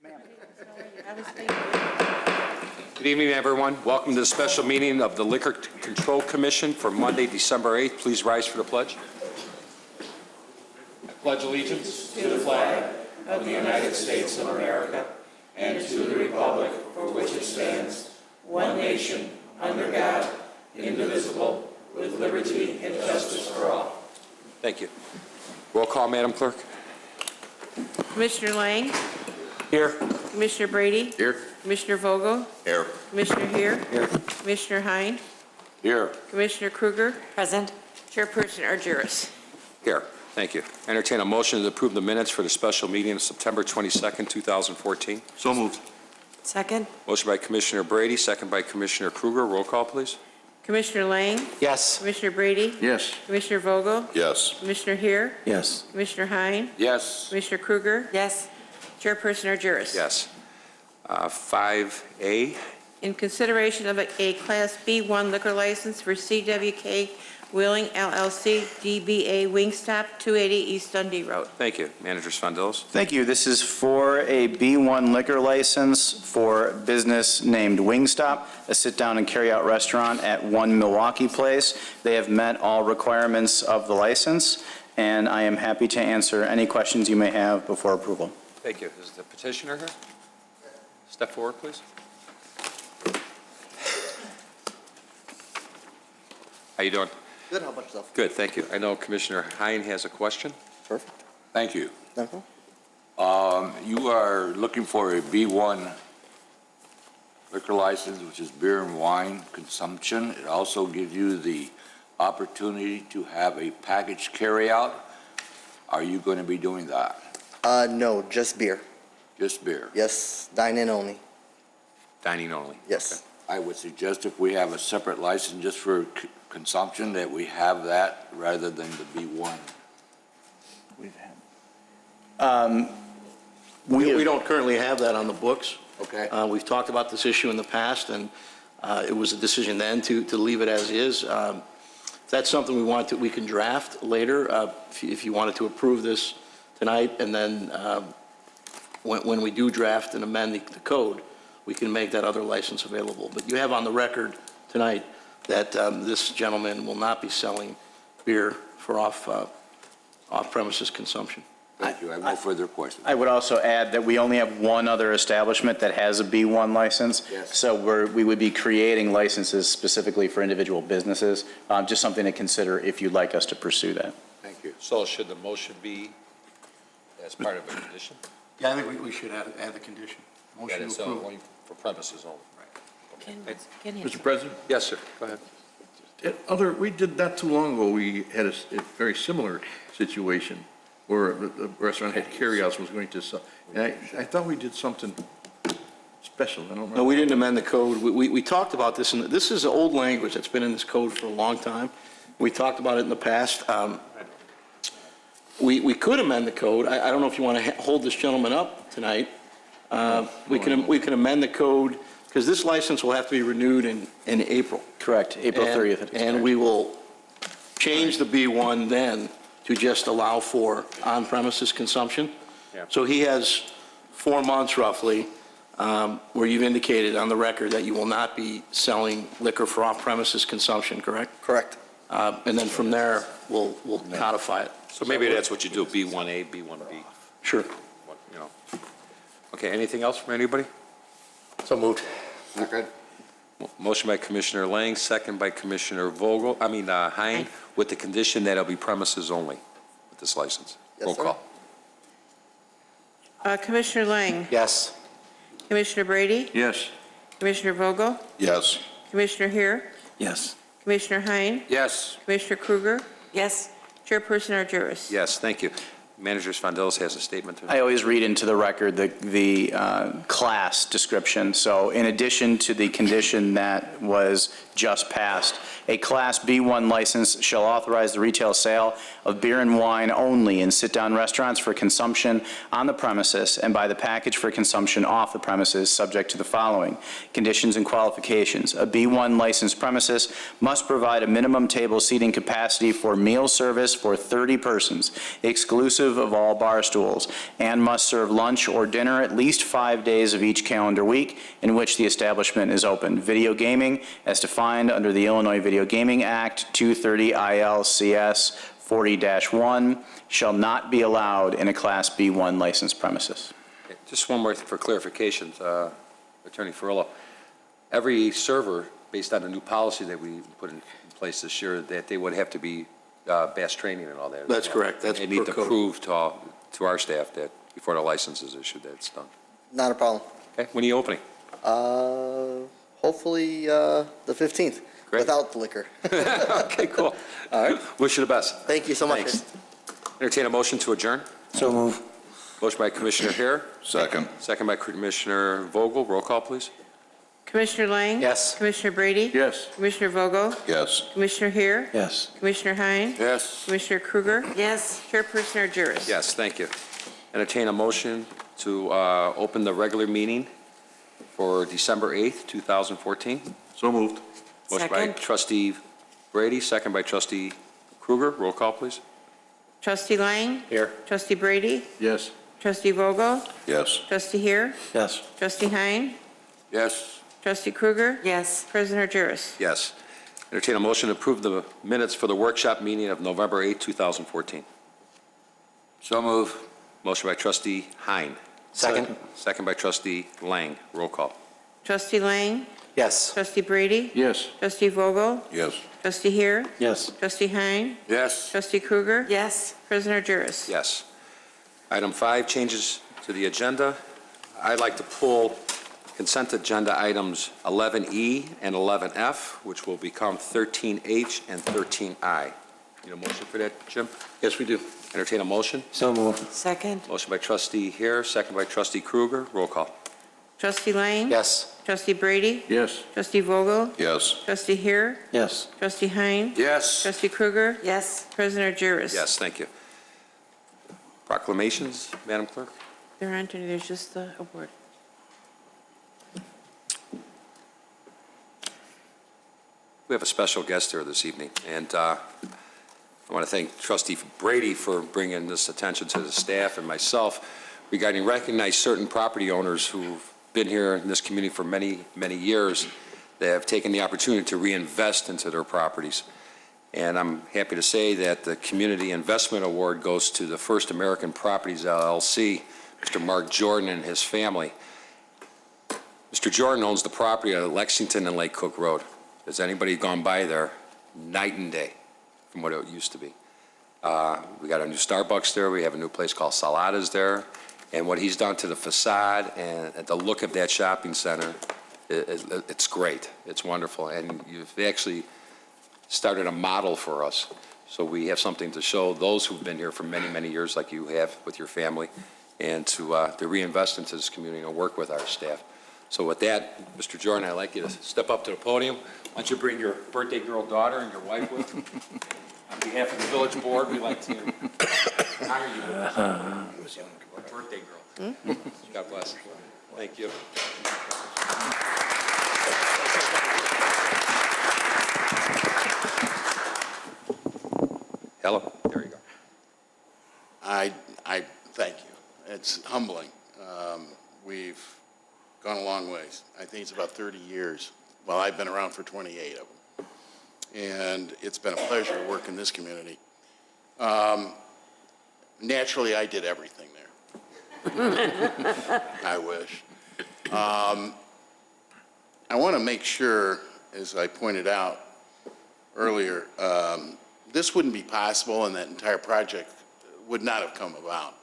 Good evening, everyone. Welcome to the special meeting of the Liquor Control Commission for Monday, December 8th. Please rise for the pledge. I pledge allegiance to the flag of the United States of America and to the republic for which it stands, one nation, under God, indivisible, with liberty and justice for all. Thank you. Roll call, Madam Clerk. Commissioner Lang? Here. Commissioner Brady? Here. Commissioner Vogel? Here. Commissioner Here? Here. Commissioner Hein? Here. Commissioner Kruger? Present. Chairperson Argyris. Here. Thank you. Entertain a motion to approve the minutes for the special meeting of September 22nd, 2014. So moved. Second. Motion by Commissioner Brady, second by Commissioner Kruger. Roll call, please. Commissioner Lang? Yes. Commissioner Brady? Yes. Commissioner Vogel? Yes. Commissioner Here? Yes. Commissioner Hein? Yes. Commissioner Kruger? Yes. Chairperson Argyris. Yes. 5A. In consideration of a Class B1 liquor license for CWK Wheeling LLC, DBA Wingstop, 280 East Dundee Road. Thank you. Manager Svandelos. Thank you. This is for a B1 liquor license for business named Wingstop, a sit-down and carry-out restaurant at 1 Milwaukee Place. They have met all requirements of the license, and I am happy to answer any questions you may have before approval. Thank you. Is the petitioner here? Step forward, please. How you doing? Good, how about yourself? Good, thank you. I know Commissioner Hein has a question. Perfect. Thank you. No problem. You are looking for a B1 liquor license, which is beer and wine consumption. It also gives you the opportunity to have a package carryout. Are you going to be doing that? No, just beer. Just beer? Yes, dine-in only. Dining only. Yes. I would suggest if we have a separate license just for consumption, that we have that rather than the B1. We don't currently have that on the books. Okay. We've talked about this issue in the past, and it was a decision then to leave it as is. If that's something we can draft later, if you wanted to approve this tonight, and then when we do draft and amend the code, we can make that other license available. But you have on the record tonight that this gentleman will not be selling beer for off-premises consumption. Thank you. I have no further questions. I would also add that we only have one other establishment that has a B1 license. Yes. So we would be creating licenses specifically for individual businesses, just something to consider if you'd like us to pursue that. Thank you. So should the motion be as part of a condition? Yeah, I think we should add the condition. That Motion is to approve. only for premises only. Right. Mr. President, Yes, sir. Go ahead. we did not too long ago, we had a very similar situation where the restaurant had carryouts was going to sell. And I thought we did something special. I don't remember. No, we didn't amend the code. We talked about this, and this is old language that's been in this code for a long time. We talked about it in the past. We could amend the code. I don't know if you want to hold this gentleman up tonight. We can amend the code, because this license will have to be renewed in April. Correct, April 30th. And we will change the B1 then to just allow for on-premises consumption. Yeah. So he has 4 months roughly, where you've indicated on the record that you will not be selling liquor for off-premises consumption, correct? Correct. And then from there, we'll codify it. So maybe that's what you do, B1A, B1B. Sure. You know. Okay, anything else from anybody? So moved. Okay. Motion by Commissioner Lang, second by Commissioner Hein, with the condition that it'll be premises only with this license. Yes, Roll sir. call. Commissioner Lang? Yes. Commissioner Brady? Yes. Commissioner Vogel? Yes. Commissioner Here? Yes. Commissioner Hein? Yes. Commissioner Kruger? Yes. Chairperson Argyris. Yes, thank you. Manager Svandelos has a statement to I always read into the record the class description. So in addition to the condition that was just passed, a Class B1 license shall authorize the retail sale of beer and wine only in sit-down restaurants for consumption on the premises and by the package for consumption off the premises, subject to the following conditions and qualifications. A B1 licensed premises must provide a minimum table seating capacity for meal service for 30 persons, exclusive inclusive of all bar stools, and must serve lunch or dinner at least 5 days of each calendar week in which the establishment is open. Video gaming, as defined under the Illinois Video Gaming Act 230 ILCS 40-1, shall not be allowed in a Class B1 licensed premises. Just one more for clarification, Attorney Ferrillo. Every server, based on the new policy that we put in place this year, that they would have to be BAS training and all that. That's correct. That's They need per to code. prove to our staff that before the license is issued, that it's done. Not a problem. Okay, when are you opening? Hopefully, the 15th, Great. without the liquor. Okay, cool. All right, wish you the best. Thank you so much. Thanks. Entertain a motion to adjourn. So move. Motion by Commissioner Hare, Second. second by Commissioner Vogel. Roll call, please. Commissioner Lang? Yes. Commissioner Brady? Yes. Commissioner Vogel? Yes. Commissioner Hare? Yes. Commissioner Hein? Yes. Commissioner Kruger? Yes. Chairperson Argyris? Yes, thank you. Entertain a motion to open the regular meeting for December 8th, 2014. So moved. Motion by Trustee Brady, second by Trustee Kruger. Roll call, please. Trustee Lang? Here. Trustee Brady? Yes. Trustee Vogel? Yes. Trustee Hare? Yes. Trustee Hein? Yes. Trustee Kruger? Yes. President Argyris? Yes. Entertain a motion to approve the minutes for the workshop meeting of November 8th, 2014. So move. Motion by Trustee Hein. Second. Second by Trustee Lang. Roll call. Trustee Lang? Yes. Trustee Brady? Yes. Trustee Vogel? Yes. Trustee Hare? Yes. Trustee Hein? Yes. Trustee Kruger? Yes. President Argyris? Yes. Item 5, changes to the agenda. I'd like to pull consent agenda items 11E and 11F, which will become 13H and 13I. Need a motion for that, Jim? Yes, we do. Entertain a motion. So move. Second. Motion by Trustee Hare, second by Trustee Kruger. Roll call. Trustee Lang? Yes. Trustee Brady? Yes. Trustee Vogel? Yes. Trustee Hare? Yes. Trustee Hein? Yes. Trustee Kruger? Yes. President Argyris? Yes, thank you. Proclamations, Madam Clerk? There aren't any, there's just the award. We have a special guest here this evening, and I want to thank Trustee Brady for bringing this attention to the staff and myself regarding recognize certain property owners who've been here in this community for many, many years. They have taken the opportunity to reinvest into their properties. And I'm happy to say that the Community Investment Award goes to the First American Properties LLC, Mr. Mark Jordan and his family. Mr. Jordan owns the property at Lexington and Lake Cook Road. Has anybody gone by there? Night and day from what it used to be. We got a new Starbucks there. We have a new place called Salada's there. And what he's done to the facade and the look of that shopping center, it's great. It's wonderful. And you've actually started a model for us. So we have something to show those who've been here for many, many years like you have with your family, and to reinvest into this community and work with our staff. So with that, Mr. Jordan, I'd like you to step up to the podium. Why don't you bring your birthday girl daughter and your wife with you? On behalf of the village board, we'd like to honor you with our birthday girl. God bless. Thank you. Hello, there you go. I thank you. It's humbling. We've gone a long ways. I think it's about 30 years. Well, I've been around for 28 of them. And it's been a pleasure to work in this community. Naturally, I did everything there. I wish. I want to make sure, as I pointed out earlier, this wouldn't be possible, and that entire project would not have come about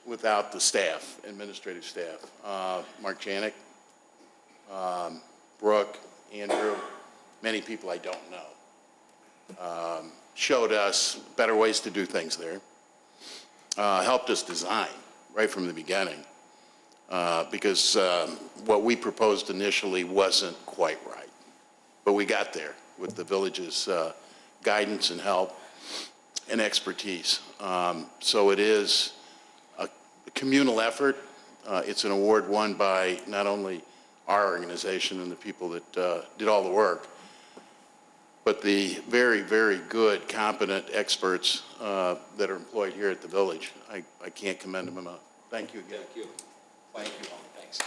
without the staff, administrative staff. Mark Janik, Brooke, Andrew, many people I don't know, showed us better ways to do things there, helped us design right from the beginning, because what we proposed initially wasn't quite right. But we got there with the village's guidance and help and expertise. So it is a communal effort. It's an award won by not only our organization and the people that did all the work, but the very, very good, competent experts that are employed here at the village. I can't commend them enough. Thank you again. Thank you. Thank you all. Thanks.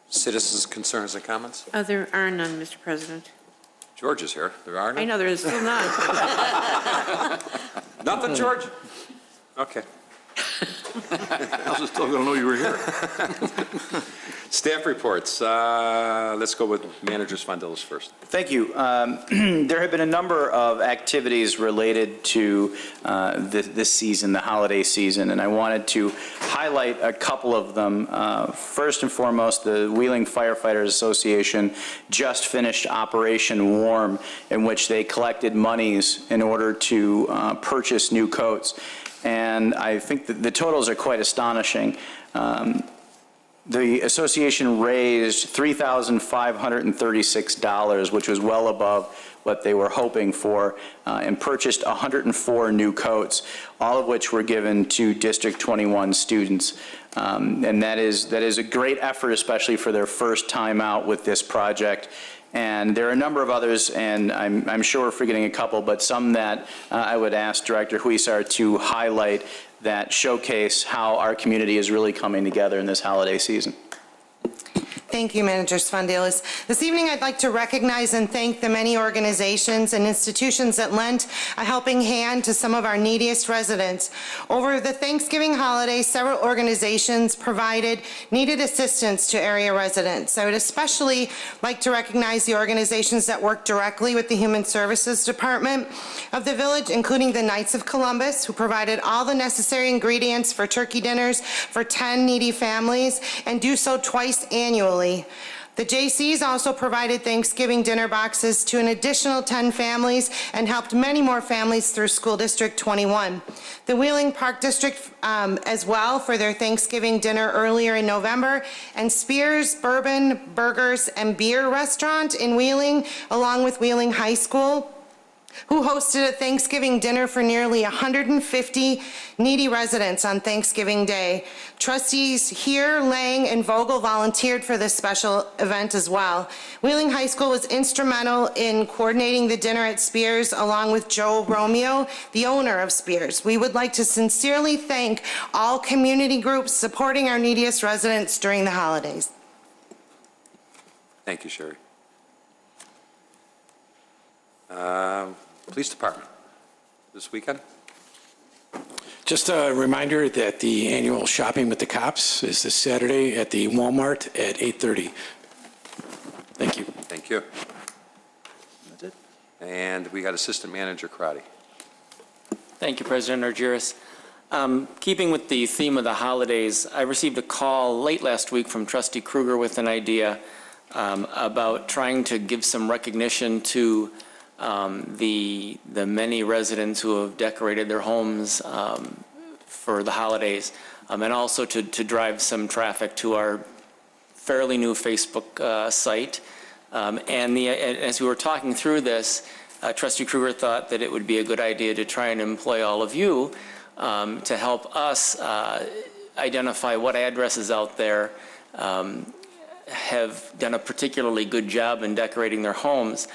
Citizens' concerns and comments? There are none, Mr. President. George is here. There are I none? know there's still none. Nothing, George? Okay. I was still going to know you were here. Staff reports. Let's go with Manager Spondelis first. Thank you. There have been a number of activities related to this season, the holiday season, and I wanted to highlight a couple of them. First and foremost, the Wheeling Firefighters Association just finished Operation Warm, in which they collected monies in order to purchase new coats. And I think that the totals are quite astonishing. The association raised $3,536, which was well above what they were hoping for, and purchased 104 new coats, all of which were given to District 21 students. And that is a great effort, especially for their first time out with this project. And there are a number of others, and I'm sure we're forgetting a couple, but some that I would ask Director Huizar to highlight that showcase how our community is really coming together in this holiday season. Thank you, Manager Spondelis. This evening, I'd like to recognize and thank the many organizations and institutions that lent a helping hand to some of our neediest residents. Over the Thanksgiving holiday, several organizations provided needed assistance to area residents. I would especially like to recognize the organizations that work directly with the Human Services Department of the village, including the Knights of Columbus, who provided all the necessary ingredients for turkey dinners for 10 needy families and do so twice annually. The J.C.'s also provided Thanksgiving dinner boxes to an additional 10 families and helped many more families through School District 21. The Wheeling Park District as well for their Thanksgiving dinner earlier in November, and Spears Bourbon, Burgers, and Beer Restaurant in Wheeling, along with Wheeling High School, who hosted a Thanksgiving dinner for nearly 150 needy residents on Thanksgiving Day. Trustees Here, Lang, and Vogel volunteered for this special event as well. Wheeling High School was instrumental in coordinating the dinner at Spears, along with Joe Romeo, the owner of Spears. We would like to sincerely thank all community groups supporting our neediest residents during the holidays. Thank you, Sherry. Police Department, this weekend? Just a reminder that the annual Shopping with the Cops is this Saturday at the Walmart at 8:30. Thank you. Thank you. That's it. And we got Assistant Manager Crotty. Thank you, President Argyris. Keeping with the theme of the holidays, I received a call late last week from Trustee Kruger with an idea about trying to give some recognition to the many residents who have decorated their homes for the holidays, and also to drive some traffic to our fairly new Facebook site. As we were talking through this, Trustee Kruger thought that it would be a good idea to try and employ all of you to help us identify what addresses out there have done a particularly good job in decorating their homes.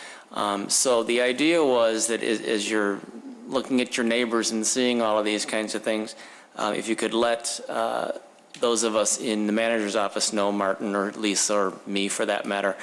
So the idea was that as you're looking at your neighbors and seeing all of these kinds of things, if you could let those of us in the manager's office know, Martin or Lisa or me for that matter,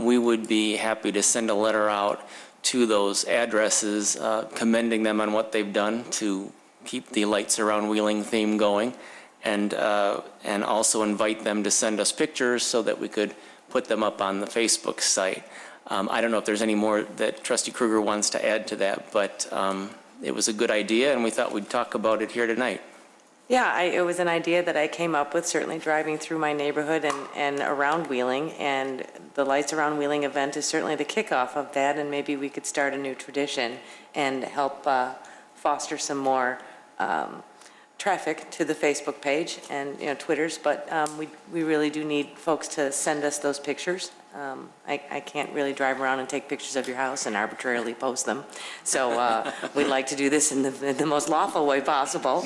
we would be happy to send a letter out to those addresses commending them on what they've done to keep the Lights Around Wheeling theme going, and also invite them to send us pictures so that we could put them up on the Facebook site. I don't know if there's any more that Trustee Kruger wants to add to that, but it was a good idea, and we thought we'd talk about it here tonight. Yeah, it was an idea that I came up with, certainly driving through my neighborhood and around Wheeling, and the Lights Around Wheeling event is certainly the kickoff of that, and maybe we could start a new tradition and help foster some more traffic to the Facebook page and Twitter's, but we really do need folks to send us those pictures I can't really drive around and take pictures of your house and arbitrarily post them. So we'd like to do this in the most lawful way possible.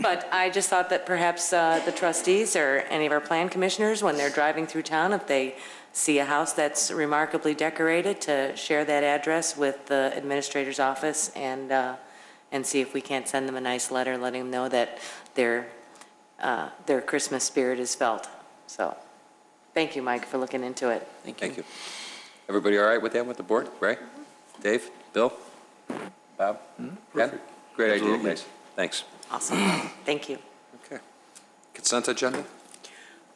But I just thought that perhaps the trustees or any of our plan commissioners, when they're driving through town, if they see a house that's remarkably decorated, to share that address with the administrator's office and see if we can't send them a nice letter letting them know that their Christmas spirit is felt. So, thank you, Mike, for looking into it. Thank you. Everybody all right with that, with the board? Ray? Dave? Bill? Bob? Ken? Great idea, Absolutely. guys. Thanks. Awesome. Thank you. Okay. Consent agenda?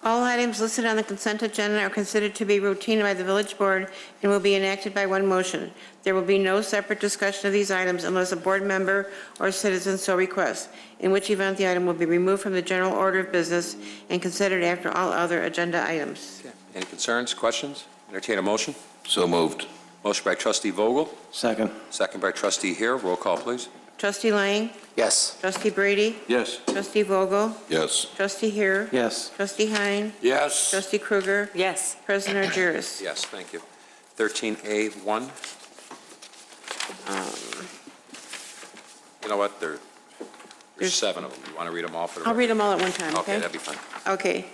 All items listed on the consent agenda are considered to be routine by the village board and will be enacted by one motion. There will be no separate discussion of these items unless a board member or citizen so requests, in which event the item will be removed from the general order of business and considered after all other agenda items. Okay. Any concerns, questions? Entertain a motion. So moved. Motion by trustee Vogel, Second. second by trustee Hare. Roll call, please. Trustee Lang, Yes. trustee Brady, Yes. trustee Vogel, Yes. trustee Hare, Yes. trustee Hein, Yes. trustee Kruger, Yes. President Argyris. Yes, thank you. 13A1. You know what? There's There's- 7 of them. You want to read them all for the I'll record? read them all at one time, Okay, okay? that'd be fine. Okay.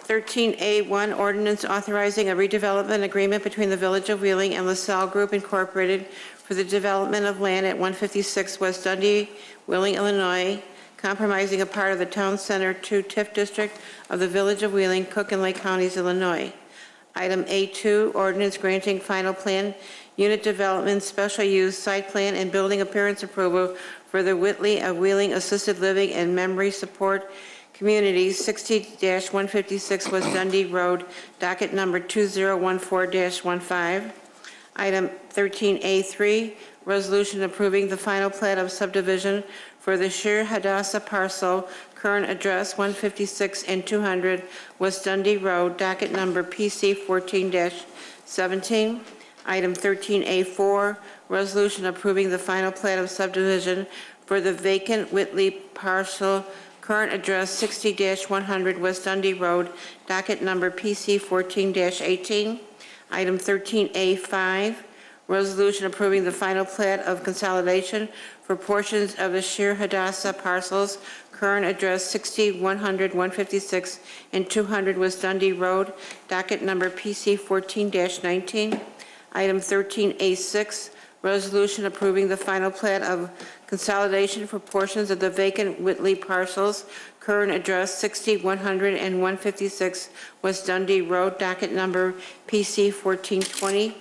13A1, ordinance authorizing a redevelopment agreement between the Village of Wheeling and LaSalle Group Incorporated for the development of land at 156 West Dundee, Wheeling, Illinois, compromising a part of the Town Center 2 TIF district of the Village of Wheeling, Cook and Lake Counties, Illinois. Item A2, ordinance granting final plan, unit development, special use, site plan, and building appearance approval for the Whitley of Wheeling Assisted Living and Memory Support Community, 60-156 West Dundee Road, docket number 2014-15. Item 13A3, resolution approving the final plat of subdivision for the Shir Hadassah parcel, current address 156 and 200 West Dundee Road, docket number PC 14-17. Item 13A4, resolution approving the final plat of subdivision for the vacant Whitley parcel, current address 60-100 West Dundee Road, docket number PC 14-18. Item 13A5, resolution approving the final plat of consolidation for portions of the Shir Hadassah parcels, current address 60, 100, 156, and 200 West Dundee Road, docket number PC 14-19. Item 13A6, resolution approving the final plat of consolidation for portions of the vacant Whitley parcels, current address 60, 100, and 156 West Dundee Road, docket number PC 1420.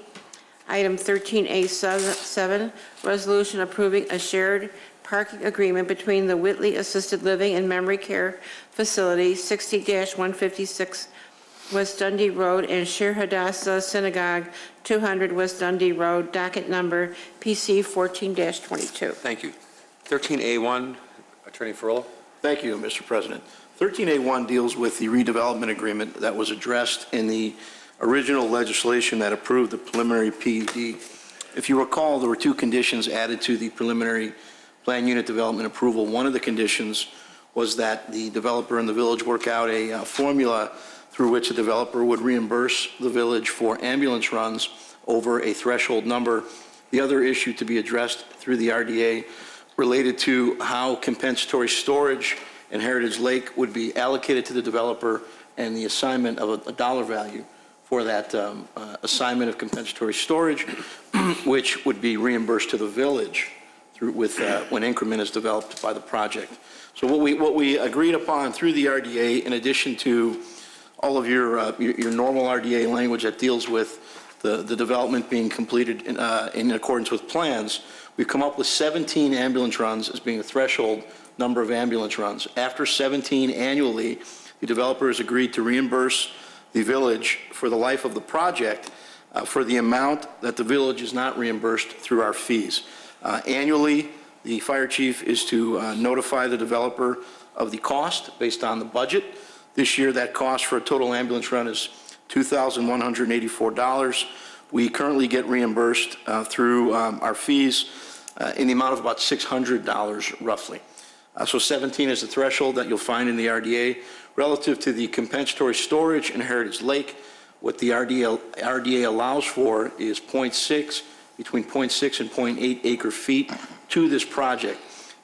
Item 13A7, resolution approving a shared parking agreement between the Whitley Assisted Living and Memory Care Facility, 60-156 West Dundee Road, and Shir Hadassah Synagogue, 200 West Dundee Road, docket number PC 14-22. Thank you. 13A1, Attorney Ferrolo. Thank you, Mr. President. 13A1 deals with the redevelopment agreement that was addressed in the original legislation that approved the preliminary PUD. If you recall, there were 2 conditions added to the preliminary plan unit development approval. One of the conditions was that the developer and the village work out a formula through which the developer would reimburse the village for ambulance runs over a threshold number. The other issue to be addressed through the RDA related to how compensatory storage in Heritage Lake would be allocated to the developer and the assignment of a dollar value for that assignment of compensatory storage, which would be reimbursed to the village through when increment is developed by the project. So what we agreed upon through the RDA, in addition to all of your normal RDA language that deals with the development being completed in accordance with plans, we've come up with 17 ambulance runs as being the threshold number of ambulance runs. After 17 annually, the developer has agreed to reimburse the village for the life of the project for the amount that the village is not reimbursed through our fees. Annually, the fire chief is to notify the developer of the cost based on the budget. This year, that cost for a total ambulance run is $2,184. We currently get reimbursed through our fees in the amount of about $600 roughly. So 17 is the threshold that you'll find in the RDA. Relative to the compensatory storage in Heritage Lake, what the RDA allows for is between 0.6 and 0.8 acre feet to this project.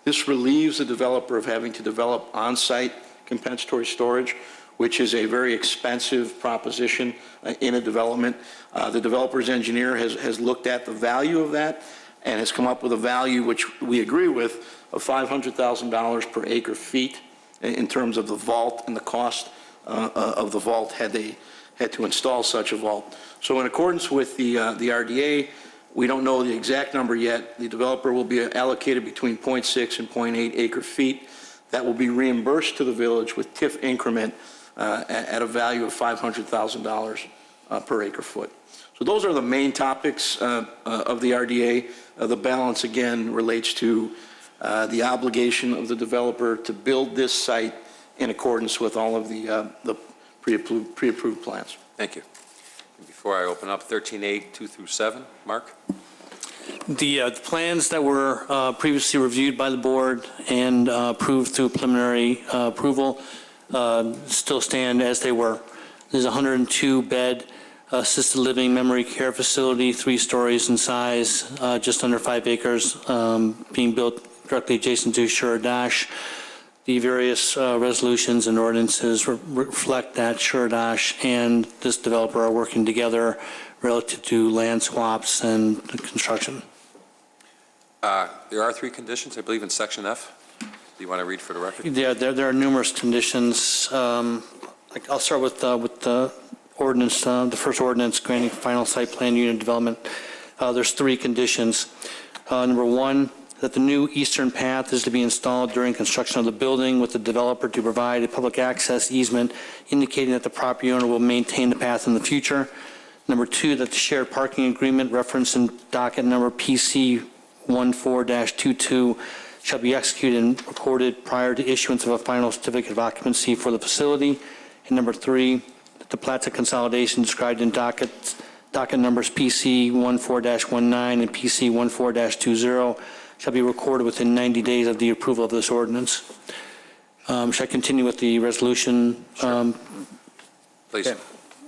This relieves the developer of having to develop on-site compensatory storage, which is a very expensive proposition in a development. The developer's engineer has looked at the value of that and has come up with a value which we agree with of $500,000 per acre feet in terms of the vault and the cost of the vault had they had to install such a vault. So in accordance with the RDA, we don't know the exact number yet. The developer will be allocated between 0.6 and 0.8 acre feet. That will be reimbursed to the village with TIF increment at a value of $500,000 per acre foot. So those are the main topics of the RDA. The balance, again, relates to the obligation of the developer to build this site in accordance with all of the pre-approved plans. Thank you. Before I open up 13A, 2 through 7, Mark? The plans that were previously reviewed by the board and approved through preliminary approval still stand as they were. There's a 102-bed assisted living memory care facility, 3 stories in size, just under 5 acres, being built directly adjacent to Sure Dash. The various resolutions and ordinances reflect that Sure Dash and this developer are working together relative to land swaps and construction. There are 3 conditions, I believe, in Section F. Do you want to read for the record? Yeah, there are numerous conditions. I'll start with the ordinance, the first ordinance granting final site plan unit development. There's 3 conditions. Number 1, that the new eastern path is to be installed during construction of the building with the developer to provide a public access easement indicating that the property owner will maintain the path in the future. Number 2, that the shared parking agreement referenced in docket number PC 14-22 shall be executed and recorded prior to issuance of a final certificate of occupancy for the facility. And number 3, that the plats of consolidation described in docket numbers PC 14-19 and PC 14-20 shall be recorded within 90 days of the approval of this ordinance. Shall I continue with the resolution? Sure. Please. Okay.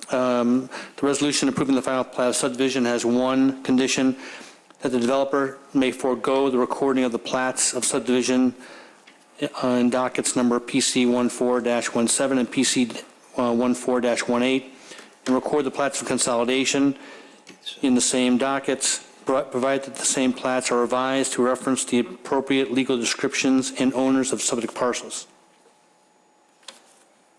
The resolution approving the final plat of subdivision has 1 condition, that the developer may forego the recording of the plats of subdivision in dockets number PC 14-17 and PC 14-18, and record the plats of consolidation in the same dockets, provided that the same plats are revised to reference the appropriate legal descriptions and owners of subject parcels.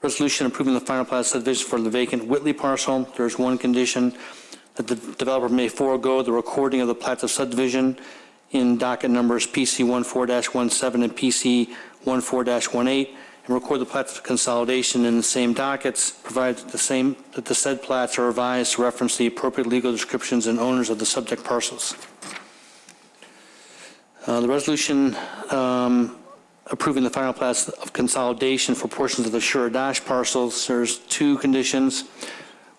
Resolution approving the final plat of subdivision for the vacant Whitley parcel. There's 1 condition, that the developer may forego the recording of the plats of subdivision in docket numbers PC 14-17 and PC 14-18, and record the plats of consolidation in the same dockets, provided that the said plats are revised to reference the appropriate legal descriptions and owners of the subject parcels. The resolution approving the final plats of consolidation for portions of the Sure Dash parcels, there's 2 conditions.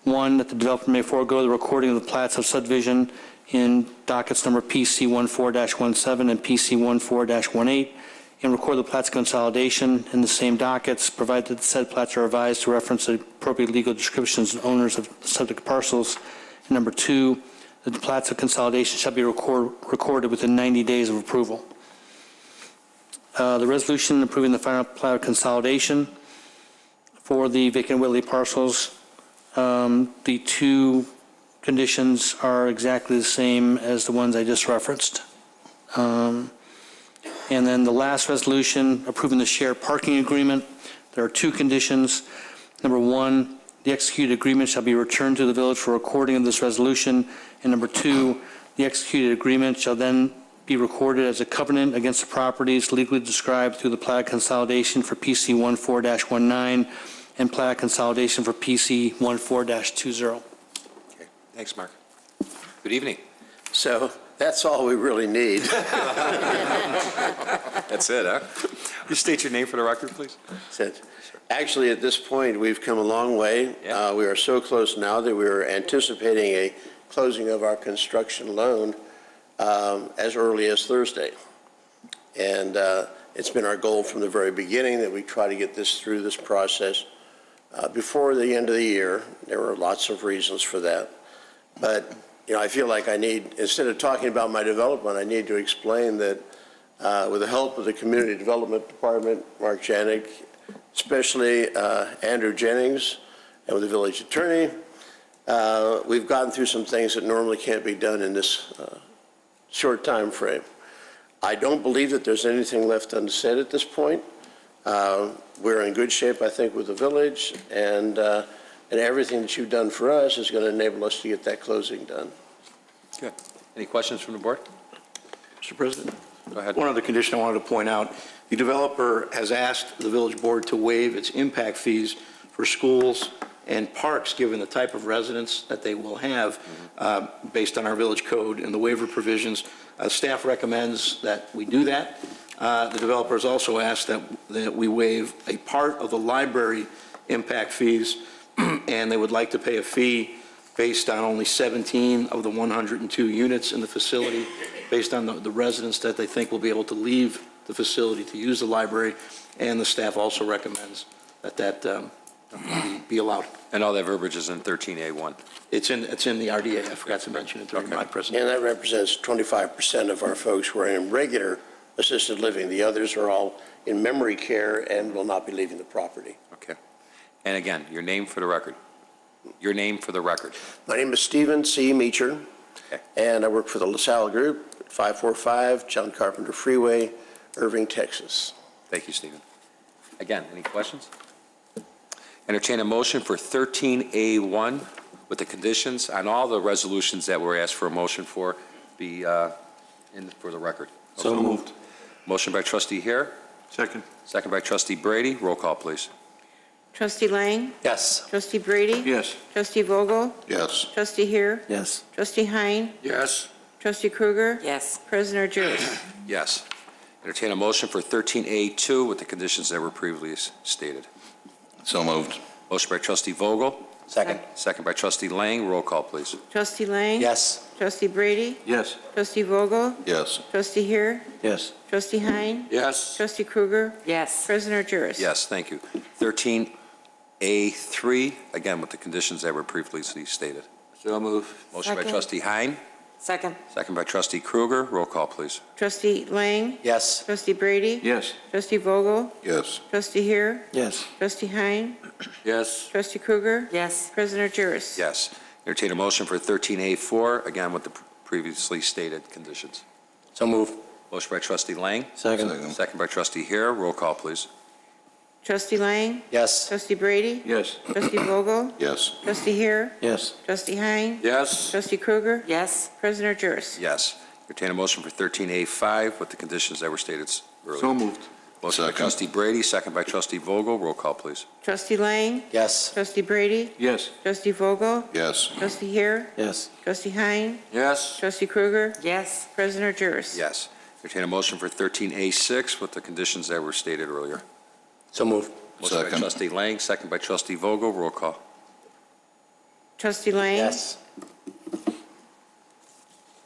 1, that the developer may forego the recording of the plats of subdivision in dockets number PC 14-17 and PC 14-18, and record the plats of consolidation in the same dockets, provided that the said plats are revised to reference the appropriate legal descriptions and owners of the subject parcels. And number 2, that the plats of consolidation shall be recorded within 90 days of approval. The resolution approving the final plat of consolidation for the vacant Whitley parcels, the 2 conditions are exactly the same as the ones I just referenced. And then the last resolution approving the shared parking agreement, there are 2 conditions. Number 1, the executed agreement shall be returned to the village for recording of this resolution. And number 2, the executed agreement shall then be recorded as a covenant against the properties legally described through the plat consolidation for PC 14-19 and plat consolidation for PC 14-20. Okay. Thanks, Mark. Good evening. So that's all we really need. That's it, huh? You state your name for the record, please. Actually, at this point, we've come a long way. Yeah. We are so close now that we are anticipating a closing of our construction loan as early as Thursday. And It's been our goal from the very beginning that we try to get this through this process before the end of the year. There were lots of reasons for that. But, I feel like I need, instead of talking about my development, I need to explain that with the help of the Community Development Department, Mark Janik, especially Andrew Jennings, and with the village attorney, we've gotten through some things that normally can't be done in this short time frame. I don't believe that there's anything left unsaid at this point. We're in good shape, I think, with the village, and everything that you've done for us is going to enable us to get that closing done. Good. Any questions from the board? Mr. President? Go ahead. One other condition I wanted to point out. The developer has asked the village board to waive its impact fees for schools and parks, given the type of residence that they will have based on our village code and the waiver provisions. Staff recommends that we do that. The developer has also asked that we waive a part of the library impact fees, and they would like to pay a fee based on only 17 of the 102 units in the facility, based on the residents that they think will be able to leave the facility to use the library, and the staff also recommends that be allowed. And all that verbiage is in 13A1. It's in the RDA. I forgot to mention it during my presentation. And that represents 25% of our folks who are in regular assisted living. The others are all in memory care and will not be leaving the property. Okay. And again, your name for the record. Your name for the record. My name is Stephen C. Meacher, and I work for the LaSalle Group, 545 John Carpenter Freeway, Irving, Texas. Thank you, Stephen. Again, any questions? Entertain a motion for 13A1 with the conditions on all the resolutions that were asked for a motion for be in for the record. So moved. Motion by trustee Hare. Second. Second by trustee Brady. Roll call, please. Trustee Lang? Yes. Trustee Brady? Yes. Trustee Vogel? Yes. Trustee Hare? Yes. Trustee Hein? Yes. Trustee Krueger? Yes. President Juris? Yes. Entertain a motion for 13A2 with the conditions that were previously stated. So moved. Motion by trustee Vogel. Second. Second by trustee Lang. Roll call, please. Trustee Lang? Yes. Trustee Brady? Yes. Trustee Vogel? Yes. Trustee Hare? Yes. Trustee Hein? Yes. Trustee Krueger? Yes. President Juris? Yes, thank you. 13A3, again, with the conditions that were previously stated. So moved. Motion by Second. trustee Hein. Second. Second by trustee Krueger. Roll call, please. Trustee Lang? Yes. Trustee Brady? Yes. Trustee Vogel? Yes. Trustee Hare? Yes. Trustee Hein? Yes. Trustee Krueger? Yes. President Juris? Yes. Entertain a motion for 13A4, again, with the previously stated conditions. So move. Motion by trustee Lang. Second. Second by trustee Hare. Roll call, please. Trustee Lang? Yes. Trustee Brady? Yes. Trustee Vogel? Yes. Trustee Hare? Yes. Trustee Hein? Yes. Trustee Krueger? Yes. President Juris? Yes. Entertain a motion for 13A5 with the conditions that were stated earlier. So moved. Motion by Second. trustee Brady, second by trustee Vogel. Roll call, please. Trustee Lang? Yes. Trustee Brady? Yes. Trustee Vogel? Yes. Trustee Hare? Yes. Trustee Hein? Yes. Trustee Krueger? Yes. President Juris? Yes. Entertain a motion for 13A6 with the conditions that were stated earlier. So move. Motion by Second. trustee Lang, second by trustee Vogel. Roll call. Trustee Lang? Yes.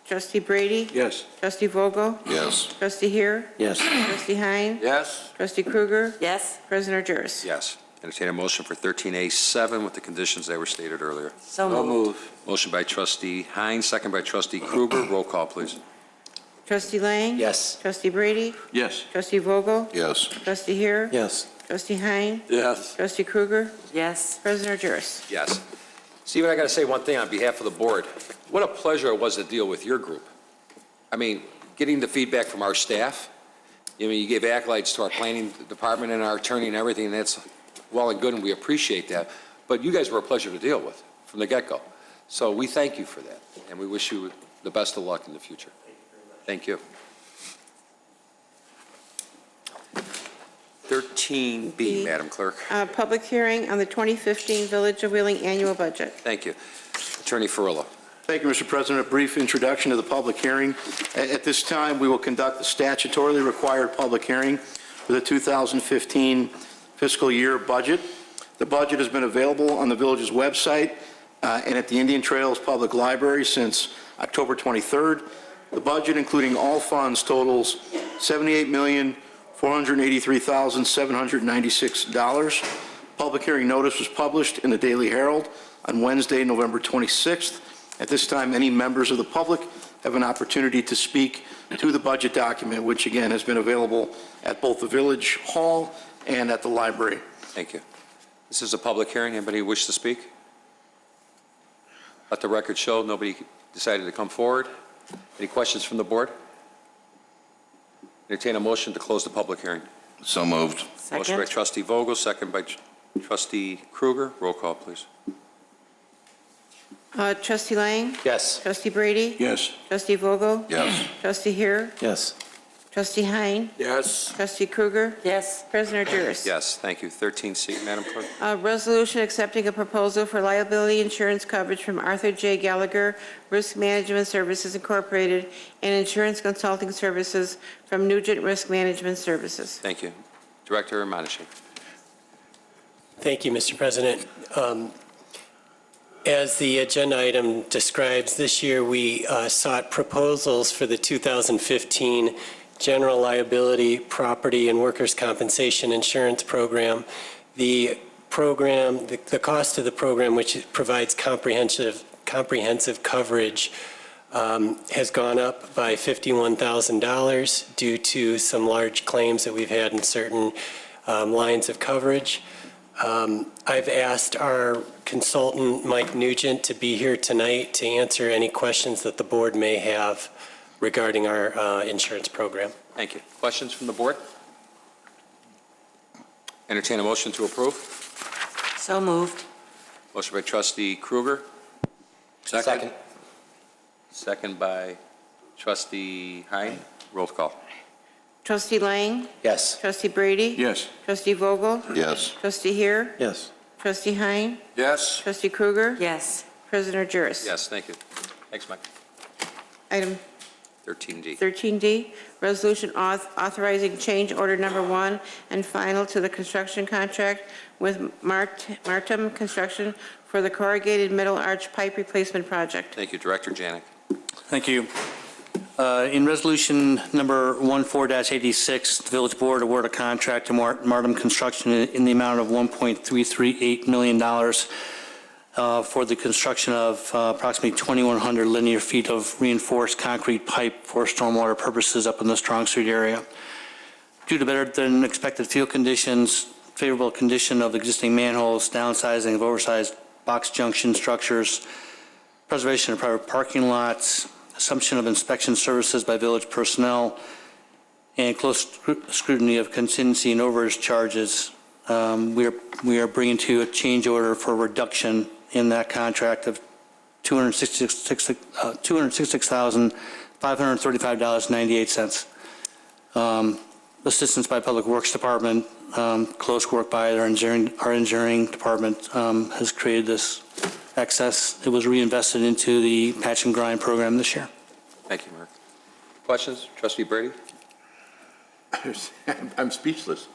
Trustee Brady? Yes. Trustee Vogel? Yes. Trustee Hare? Yes. Trustee Hein? Yes. Trustee Krueger? Yes. President Juris? Yes. Entertain a motion for 13A7 with the conditions that were stated earlier. So So moved. moved. Motion by trustee Hines, second by trustee Krueger. Roll call, please. Trustee Lang? Yes. Trustee Brady? Yes. Trustee Vogel? Yes. Trustee Hare? Yes. Trustee Hein? Yes. Trustee Krueger? Yes. President Juris? Yes. Stephen, I got to say one thing on behalf of the board. What a pleasure it was to deal with your group. I mean, getting the feedback from our staff. I mean, you gave accolades to our planning department and our attorney and everything, and that's well and good, and we appreciate that. But you guys were a pleasure to deal with from the get-go. So we thank you for that, and we wish you the best of luck in the future. Thank you. 13B, Madam Clerk. Public hearing on the 2015 Village of Wheeling Annual Budget. Thank you. Attorney Ferrillo. Thank you, Mr. President. A brief introduction to the public hearing. At this time, we will conduct the statutorily required public hearing for the 2015 fiscal year budget. The budget has been available on the village's website and at the Indian Trails Public Library since October 23rd. The budget, including all funds, totals $483,796. Public hearing notice was published in the Daily Herald on Wednesday, November 26th. At this time, any members of the public have an opportunity to speak to the budget document, which again has been available at both the Village Hall and at the library. Thank you. This is a public hearing. Anybody wish to speak? Let the record show nobody decided to come forward. Any questions from the board? Entertain a motion to close the public hearing. So moved. Motion by trustee Vogel, second by trustee Kruger. Roll call, please. Trustee Lang? Yes. Trustee Brady? Yes. Trustee Vogel? Yes. Trustee Heer? Yes. Trustee Hein? Yes. Trustee Kruger? Yes. President Juris? Yes, thank you. 13C, Madam Clerk. Resolution accepting a proposal for liability insurance coverage from Arthur J. Gallagher Risk Management Services Incorporated and insurance consulting services from Nugent Risk Management Services. Thank you. Director Montague. Thank you, Mr. President. As the agenda item describes, this year we sought proposals for the 2015 General Liability, Property, and Workers' Compensation Insurance Program. The cost of the program, which provides comprehensive coverage, has gone up by $51,000 due to some large claims that we've had in certain lines of coverage. I've asked our consultant, Mike Nugent, to be here tonight to answer any questions that the board may have regarding our insurance program. Thank you. Questions from the board? Entertain a motion to approve. So moved. Motion by trustee Kruger. Second. Second by trustee Hein. Roll call. Trustee Lang? Yes. Trustee Brady? Yes. Trustee Vogel? Yes. Trustee Heer? Yes. Trustee Hein? Yes. Trustee Kruger? Yes. President Juris? Yes, thank you. Thanks, Mike. Item 13D. 13D, resolution authorizing change order number 1 and final to the construction contract with Martum Construction for the corrugated middle arch pipe replacement project. Thank you. Director Janik. Thank you. In resolution number 14-86, the village board award a contract to Martum Construction in the amount of $1.338 million for the construction of approximately 2,100 linear feet of reinforced concrete pipe for stormwater purposes up in the Strong Street area. Due to better than expected field conditions, favorable condition of existing manholes, downsizing of oversized box junction structures, preservation of private parking lots, assumption of inspection services by village personnel, and close scrutiny of contingency and overage charges, we are bringing to a change order for a reduction in that contract of $266,535.98. Assistance by Public Works Department, close work by our engineering department has created this excess. It was reinvested into the patch and grind program this year. Thank you, Mark. Questions? Trustee Brady? I'm speechless.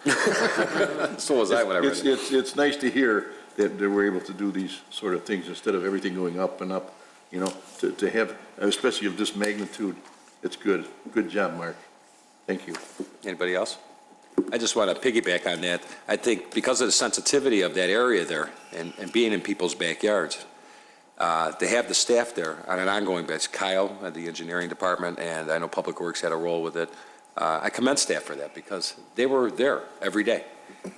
So was I when I read it. It's nice to hear that we're able to do these sort of things instead of everything going up and up, you know, to have, especially of this magnitude. It's good. Good job, Mark. Thank you. Anybody else? I just want to piggyback on that. I think because of the sensitivity of that area there and being in people's backyards, they have the staff there on an ongoing basis. Kyle at the engineering department, and I know Public Works had a role with it. I commend staff for that because they were there every day.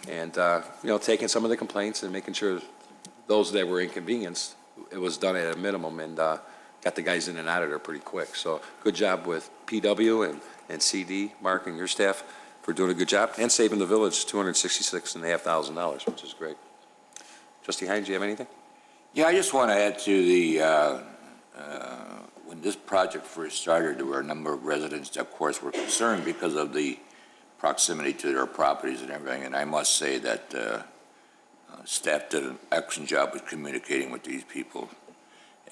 And, you know, taking some of the complaints and making sure those that were inconvenienced, it was done at a minimum and got the guys in and out of there pretty quick. So good job with PW and CD, Mark, and your staff for doing a good job and saving the village $266,500, which is great. Trustee Hines, do you have anything? Yeah, I just want to add to the, when this project first started, there were a number of residents that, of course, were concerned because of the proximity to their properties and everything. And I must say that staff did an excellent job with communicating with these people.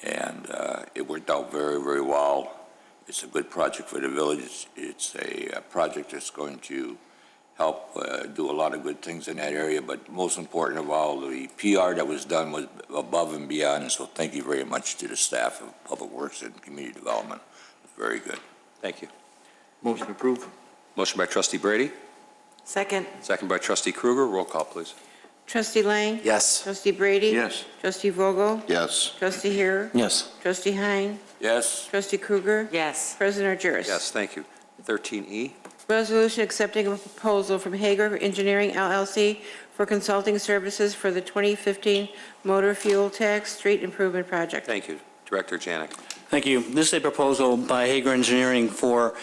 And it worked out very, very well. It's a good project for the village. It's a project that's going to help do a lot of good things in that area. But most important of all, the PR that was done was above and beyond. And so thank you very much to the staff of Public Works and Community Development. It's very good. Thank you. Motion approved. Motion by trustee Brady. Second. Second by trustee Kruger. Roll call, please. Trustee Lang? Yes. Trustee Brady? Yes. Trustee Vogel? Yes. Trustee Hare? Yes. Trustee Hein? Yes. Trustee Kruger? Yes. President Jarrus? Yes, thank you. 13E. Resolution accepting a proposal from Hager Engineering LLC for consulting services for the 2015 motor fuel tax street improvement project. Thank you. Director Janik. Thank you. This is a proposal by Hager Engineering for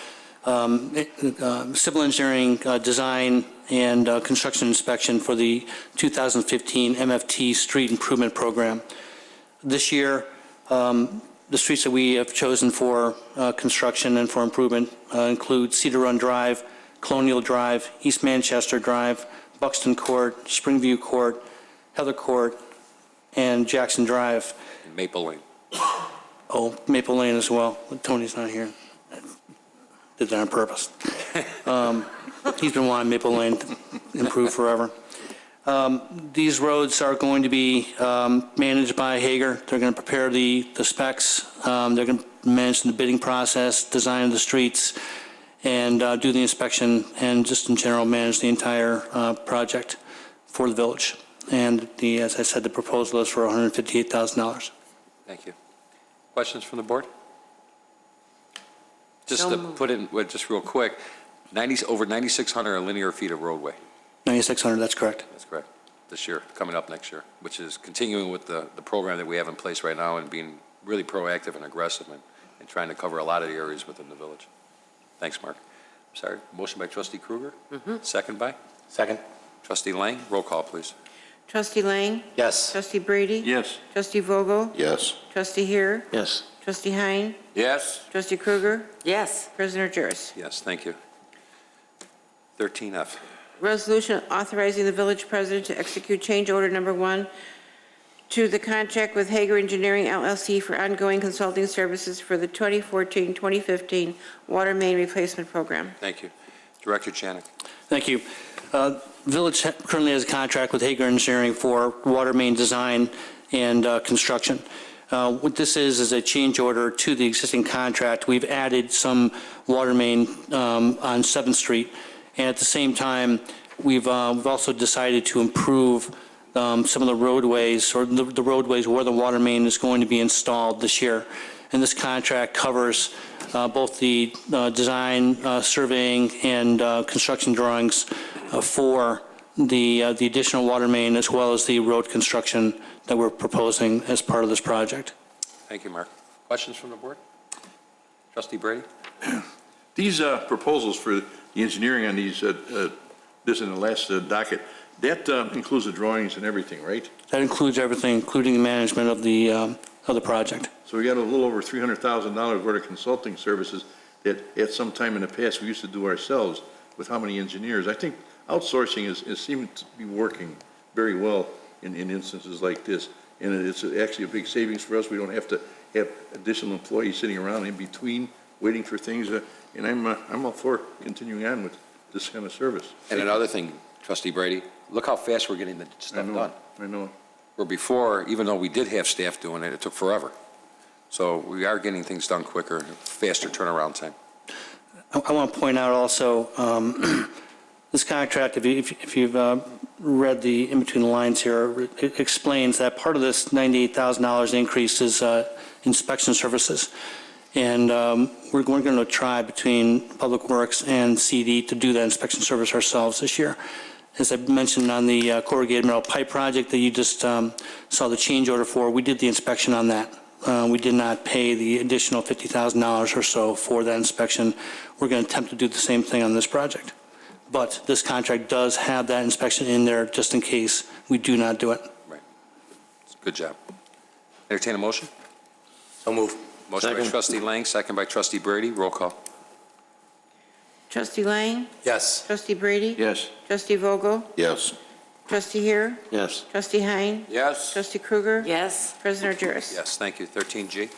civil engineering design and construction inspection for the 2015 MFT Street Improvement Program. This year, the streets that we have chosen for construction and for improvement include Cedar Run Drive, Colonial Drive, East Manchester Drive, Buxton Court, Springview Court, Heather Court, and Jackson Drive. Maple Lane. Oh, Maple Lane as well. Tony's not here. Did that on purpose. He's been wanting Maple Lane to improve forever. These roads are going to be managed by Hager. They're going to prepare the specs. They're going to manage the bidding process, design the streets, and do the inspection, and just in general manage the entire project for the village. And as I said, the proposal is for $158,000. Thank you. Questions from the board? Just to put in, just real quick, over 9,600 linear feet of roadway. 9,600, that's correct. That's correct. This year, coming up next year, which is continuing with the program that we have in place right now and being really proactive and aggressive and trying to cover a lot of the areas within the village. Thanks, Mark. I'm sorry. Motion by trustee Kruger. Second by? Second. Trustee Lang. Roll call, please. Trustee Lang? Yes. Trustee Brady? Yes. Trustee Vogel? Yes. Trustee Hare? Yes. Trustee Hein? Yes. Trustee Kruger? Yes. President Jarrus? Yes, thank you. 13F. Resolution authorizing the village president to execute change order number 1 to the contract with Hager Engineering LLC for ongoing consulting services for the 2014-2015 water main replacement program. Thank you. Director Janik. Thank you. Village currently has a contract with Hager Engineering for water main design and construction. What this is a change order to the existing contract. We've added some water main on 7th Street, and at the same time, we've also decided to improve some of the roadways, or the roadways where the water main is going to be installed this year. And this contract covers both the design, surveying, and construction drawings for the additional water main, as well as the road construction that we're proposing as part of this project. Thank you, Mark. Questions from the board? Trustee Brady? These proposals for the engineering on these, this in the last docket, that includes the drawings and everything, right? That includes everything, including the management of the project. So we got a little over $300,000 worth of consulting services that at some time in the past we used to do ourselves with how many engineers. I think outsourcing is seeming to be working very well in instances like this. And it's actually a big savings for us. We don't have to have additional employees sitting around in between waiting for things. And I'm all for continuing on with this kind of service. And another thing, Trustee Brady, look how fast we're getting the stuff done. I know. Where before, even though we did have staff doing it, it took forever. So we are getting things done quicker, faster turnaround time. I want to point out also, this contract, if you've read the in between the lines here, it explains that part of this $98,000 increase is inspection services. And we're going to try between Public Works and CD to do that inspection service ourselves this year. As I mentioned on the corrugated metal pipe project that you just saw the change order for, we did the inspection on that. We did not pay the additional $50,000 or so for that inspection. We're going to attempt to do the same thing on this project. But this contract does have that inspection in there just in case we do not do it. Right. Good job. Entertain a motion? So move. Motion by trustee Lang, second by trustee Brady. Roll call. Trustee Lang? Yes. Trustee Brady? Yes. Trustee Vogel? Yes. Trustee Hare? Yes. Trustee Hein? Yes. Trustee Kruger? Yes. President Jarrus? Yes, thank you. 13G.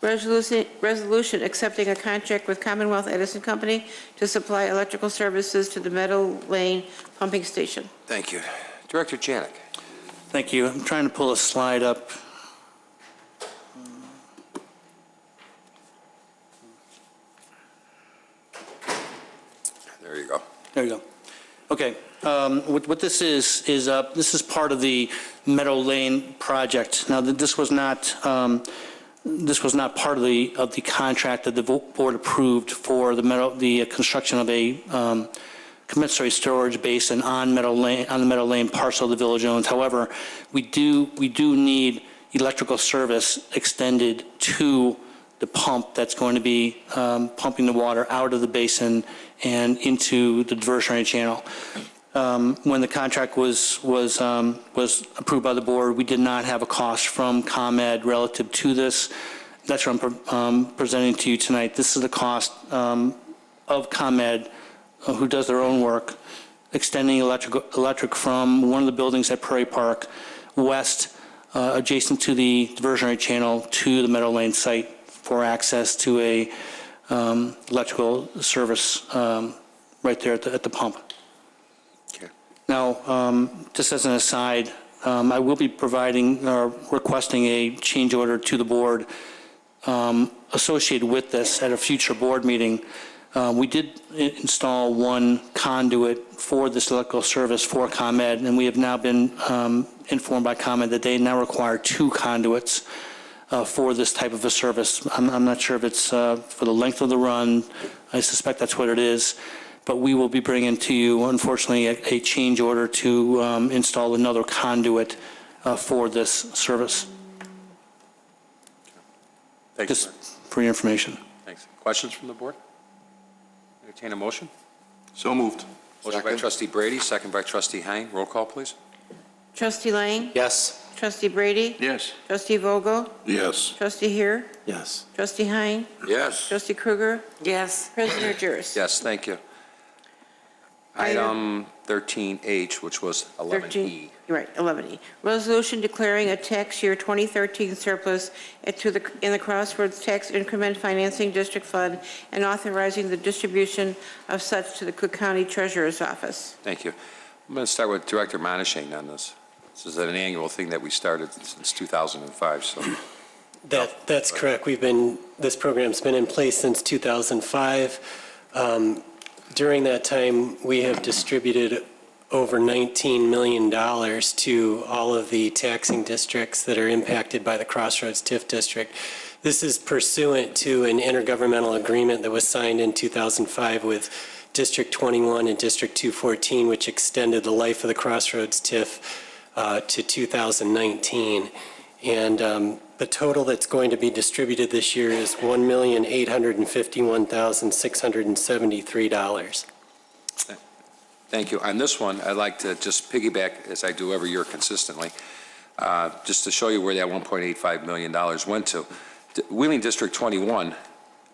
Resolution accepting a contract with Commonwealth Edison Company to supply electrical services to the Meadow Lane pumping station. Thank you. Director Janik. Thank you. I'm trying to pull a slide up. There you go. There you go. Okay, what this is this is part of the Meadow Lane project. Now, this was not part of the contract that the board approved for the construction of a commensurate storage basin on the Meadow Lane parcel the village owns. However, we do need electrical service extended to the pump that's going to be pumping the water out of the basin and into the diversionary channel. When the contract was approved by the board, we did not have a cost from ComEd relative to this. That's what I'm presenting to you tonight. This is the cost of ComEd, who does their own work, extending electric from one of the buildings at Prairie Park west, adjacent to the diversionary channel, to the Meadow Lane site for access to a electrical service right there at the pump. Okay. Now, just as an aside, I will be providing or requesting a change order to the board associated with this at a future board meeting. We did install one conduit for this electrical service for ComEd, and we have now been informed by ComEd that they now require 2 conduits for this type of a service. I'm not sure if it's for the length of the run. I suspect that's what it is. But we will be bringing to you, unfortunately, a change order to install another conduit for this service. Thank you. Just for your information. Thanks. Questions from the board? Entertain a motion? So moved. Motion by trustee Brady, second by trustee Hein. Roll call, please. Trustee Lang? Yes. Trustee Brady? Yes. Trustee Vogel? Yes. Trustee Heer? Yes. Trustee Hein? Yes. Trustee Krueger? Yes. President Jers? Yes, thank you. Item 13H, which was 11E. You're right, 11E. Resolution declaring a tax year 2013 surplus in the Crossroads Tax Increment Financing District Fund and authorizing the distribution of such to the Cook County Treasurer's Office. Thank you. I'm going to start with Director Monishing on this. This is an annual thing that we started since 2005, so. That's correct. This program's been in place since 2005. During that time, we have distributed over $19 million to all of the taxing districts that are impacted by the Crossroads TIF district. This is pursuant to an intergovernmental agreement that was signed in 2005 with District 21 and District 214, which extended the life of the Crossroads TIF to 2019. And the total that's going to be distributed this year is $1,851,673. Thank you. On this one, I'd like to just piggyback, as I do every year consistently, just to show you where that $1.85 million went to. Wheeling District 21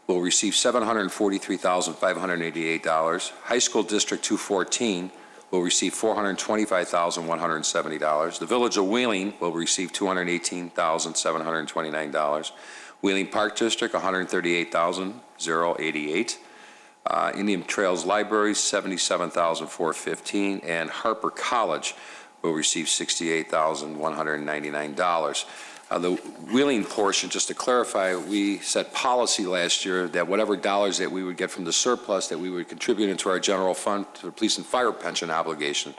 will receive $743,588. High School District 214 will receive $425,170. The Village of Wheeling will receive $218,729. Wheeling Park District, $138,088. Indian Trails Library, $77,415. And Harper College will receive $68,199. The Wheeling portion, just to clarify, we set policy last year that whatever dollars that we would get from the surplus that we would contribute into our general fund to the police and fire pension obligation.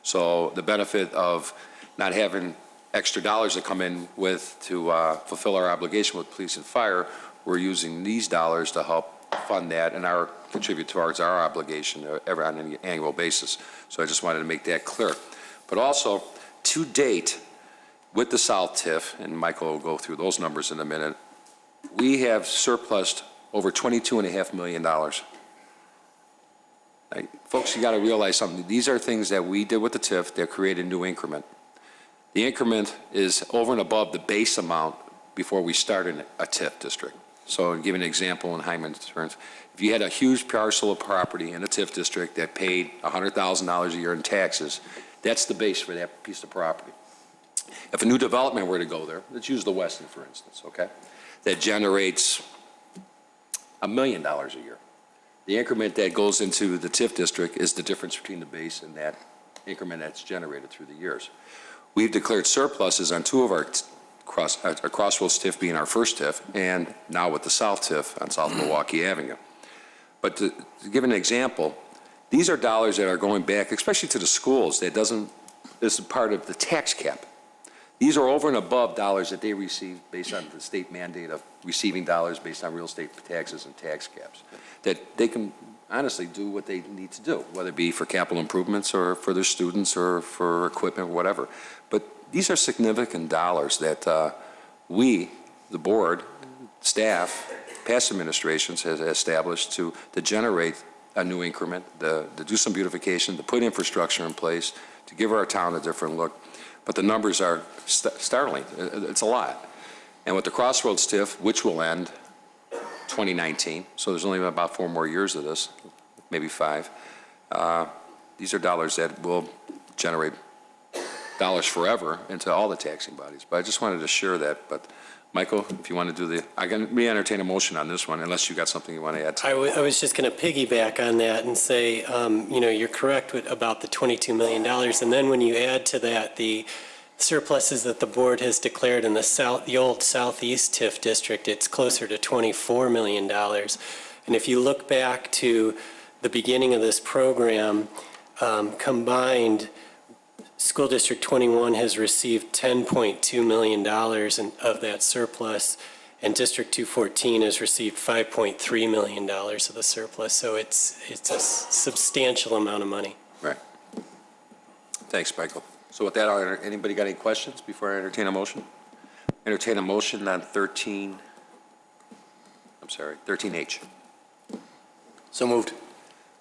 So the benefit of not having extra dollars that come in with to fulfill our obligation with police and fire, we're using these dollars to help fund that and contribute towards our obligation on an annual basis. So I just wanted to make that clear. But also, to date, with the South TIF, and Michael will go through those numbers in a minute, we have surplused over $22.5 million. Folks, you got to realize something. These are things that we did with the TIF that created a new increment. The increment is over and above the base amount before we started a TIF district. So to give an example in Hyman's terms, if you had a huge parcel of property in a TIF district that paid $100,000 a year in taxes, that's the base for that piece of property. If a new development were to go there, let's use the Weston, for instance, okay, that generates $1 million a year. The increment that goes into the TIF district is the difference between the base and that increment that's generated through the years. We've declared surpluses on 2 of our Crossroads TIF being our first TIF, and now with the South TIF on South Milwaukee Avenue. But to give an example, These are dollars that are going back, especially to the schools, that doesn't, this is part of the tax cap. These are over and above dollars that they receive based on the state mandate of receiving dollars based on real estate taxes and tax caps, that they can honestly do what they need to do, whether it be for capital improvements or for their students or for equipment, whatever. But these are significant dollars that we, the board, staff, past administrations has established to generate a new increment, to do some beautification, to put infrastructure in place, to give our town a different look. But the numbers are startling. It's a lot. And with the Crossroads TIF, which will end 2019, so there's only about 4 more years of this, maybe 5. These are dollars that will generate dollars forever into all the taxing bodies. But I just wanted to share that. But Michael, if you want to do I can re-entertain a motion on this one, unless you got something you want to add to I was just going to piggyback on that and say, you're correct about the $22 million. And then when you add to that the surpluses that the board has declared in the old Southeast TIF district, it's closer to $24 million. And if you look back to the beginning of this program, combined, School District 21 has received $10.2 million of that surplus, and District 214 has received $5.3 million of the surplus. So it's a substantial amount of money. Right. Thanks, Michael. So with that, anybody got any questions before I entertain a motion? Entertain a motion on 13H. So moved.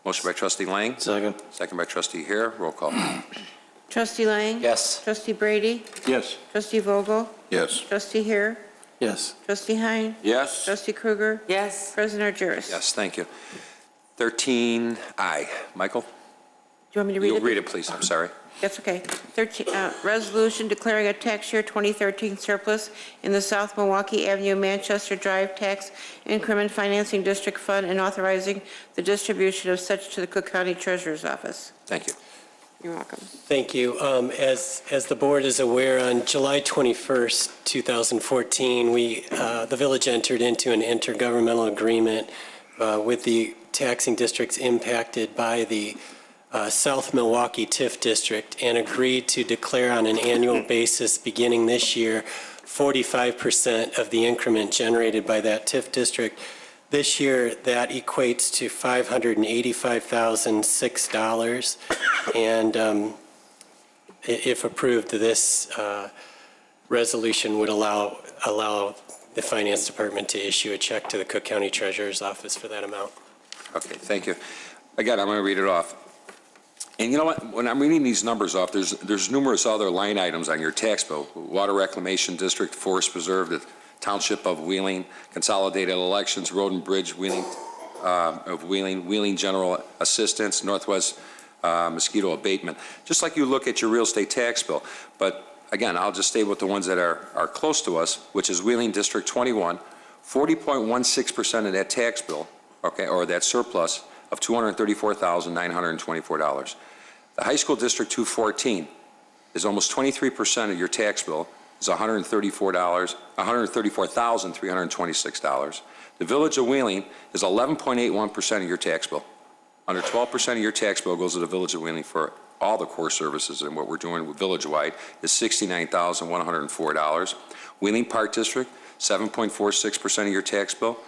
Motion by trustee Lang. Second. Second by trustee Hare. Roll call. Trustee Lang? Yes. Trustee Brady? Yes. Trustee Vogel? Yes. Trustee Hare? Yes. Trustee Hein? Yes. Trustee Krueger? Yes. President Argyris? Yes, thank you. 13I. Michael? Do you want me to read You'll it? read it, please. I'm sorry. That's okay. Resolution declaring a tax year 2013 surplus in the South Milwaukee Avenue, Manchester Drive Tax Increment Financing District Fund and authorizing the distribution of such to the Cook County Treasurer's Office. Thank you. You're welcome. Thank you. As the board is aware, on July 21st, 2014, the village entered into an intergovernmental agreement with the taxing districts impacted by the South Milwaukee TIF district and agreed to declare on an annual basis beginning this year 45% of the increment generated by that TIF district. This year, that equates to $585,006, and if approved, this resolution would allow the Finance Department to issue a check to the Cook County Treasurer's Office for that amount. Okay, thank you. Again, I'm going to read it off. And you know what? When I'm reading these numbers off, there's numerous other line items on your tax bill. Water Reclamation District, Forest Preserve, the Township of Wheeling, Consolidated Elections, Road and Bridge, Wheeling General Assistance, Northwest Mosquito Abatement. Just like you look at your real estate tax bill. But again, I'll just stay with the ones that are close to us, which is Wheeling District 21, 40.16% of that tax bill, okay, or that surplus of $234,924. The High School District 214 is almost 23% of your tax bill, is $134,326. The Village of Wheeling is 11.81% of your tax bill. Under 12% of your tax bill goes to the Village of Wheeling for all the core services, and what we're doing with village-wide is $69,104. Wheeling Park District, 7.46% of your tax bill.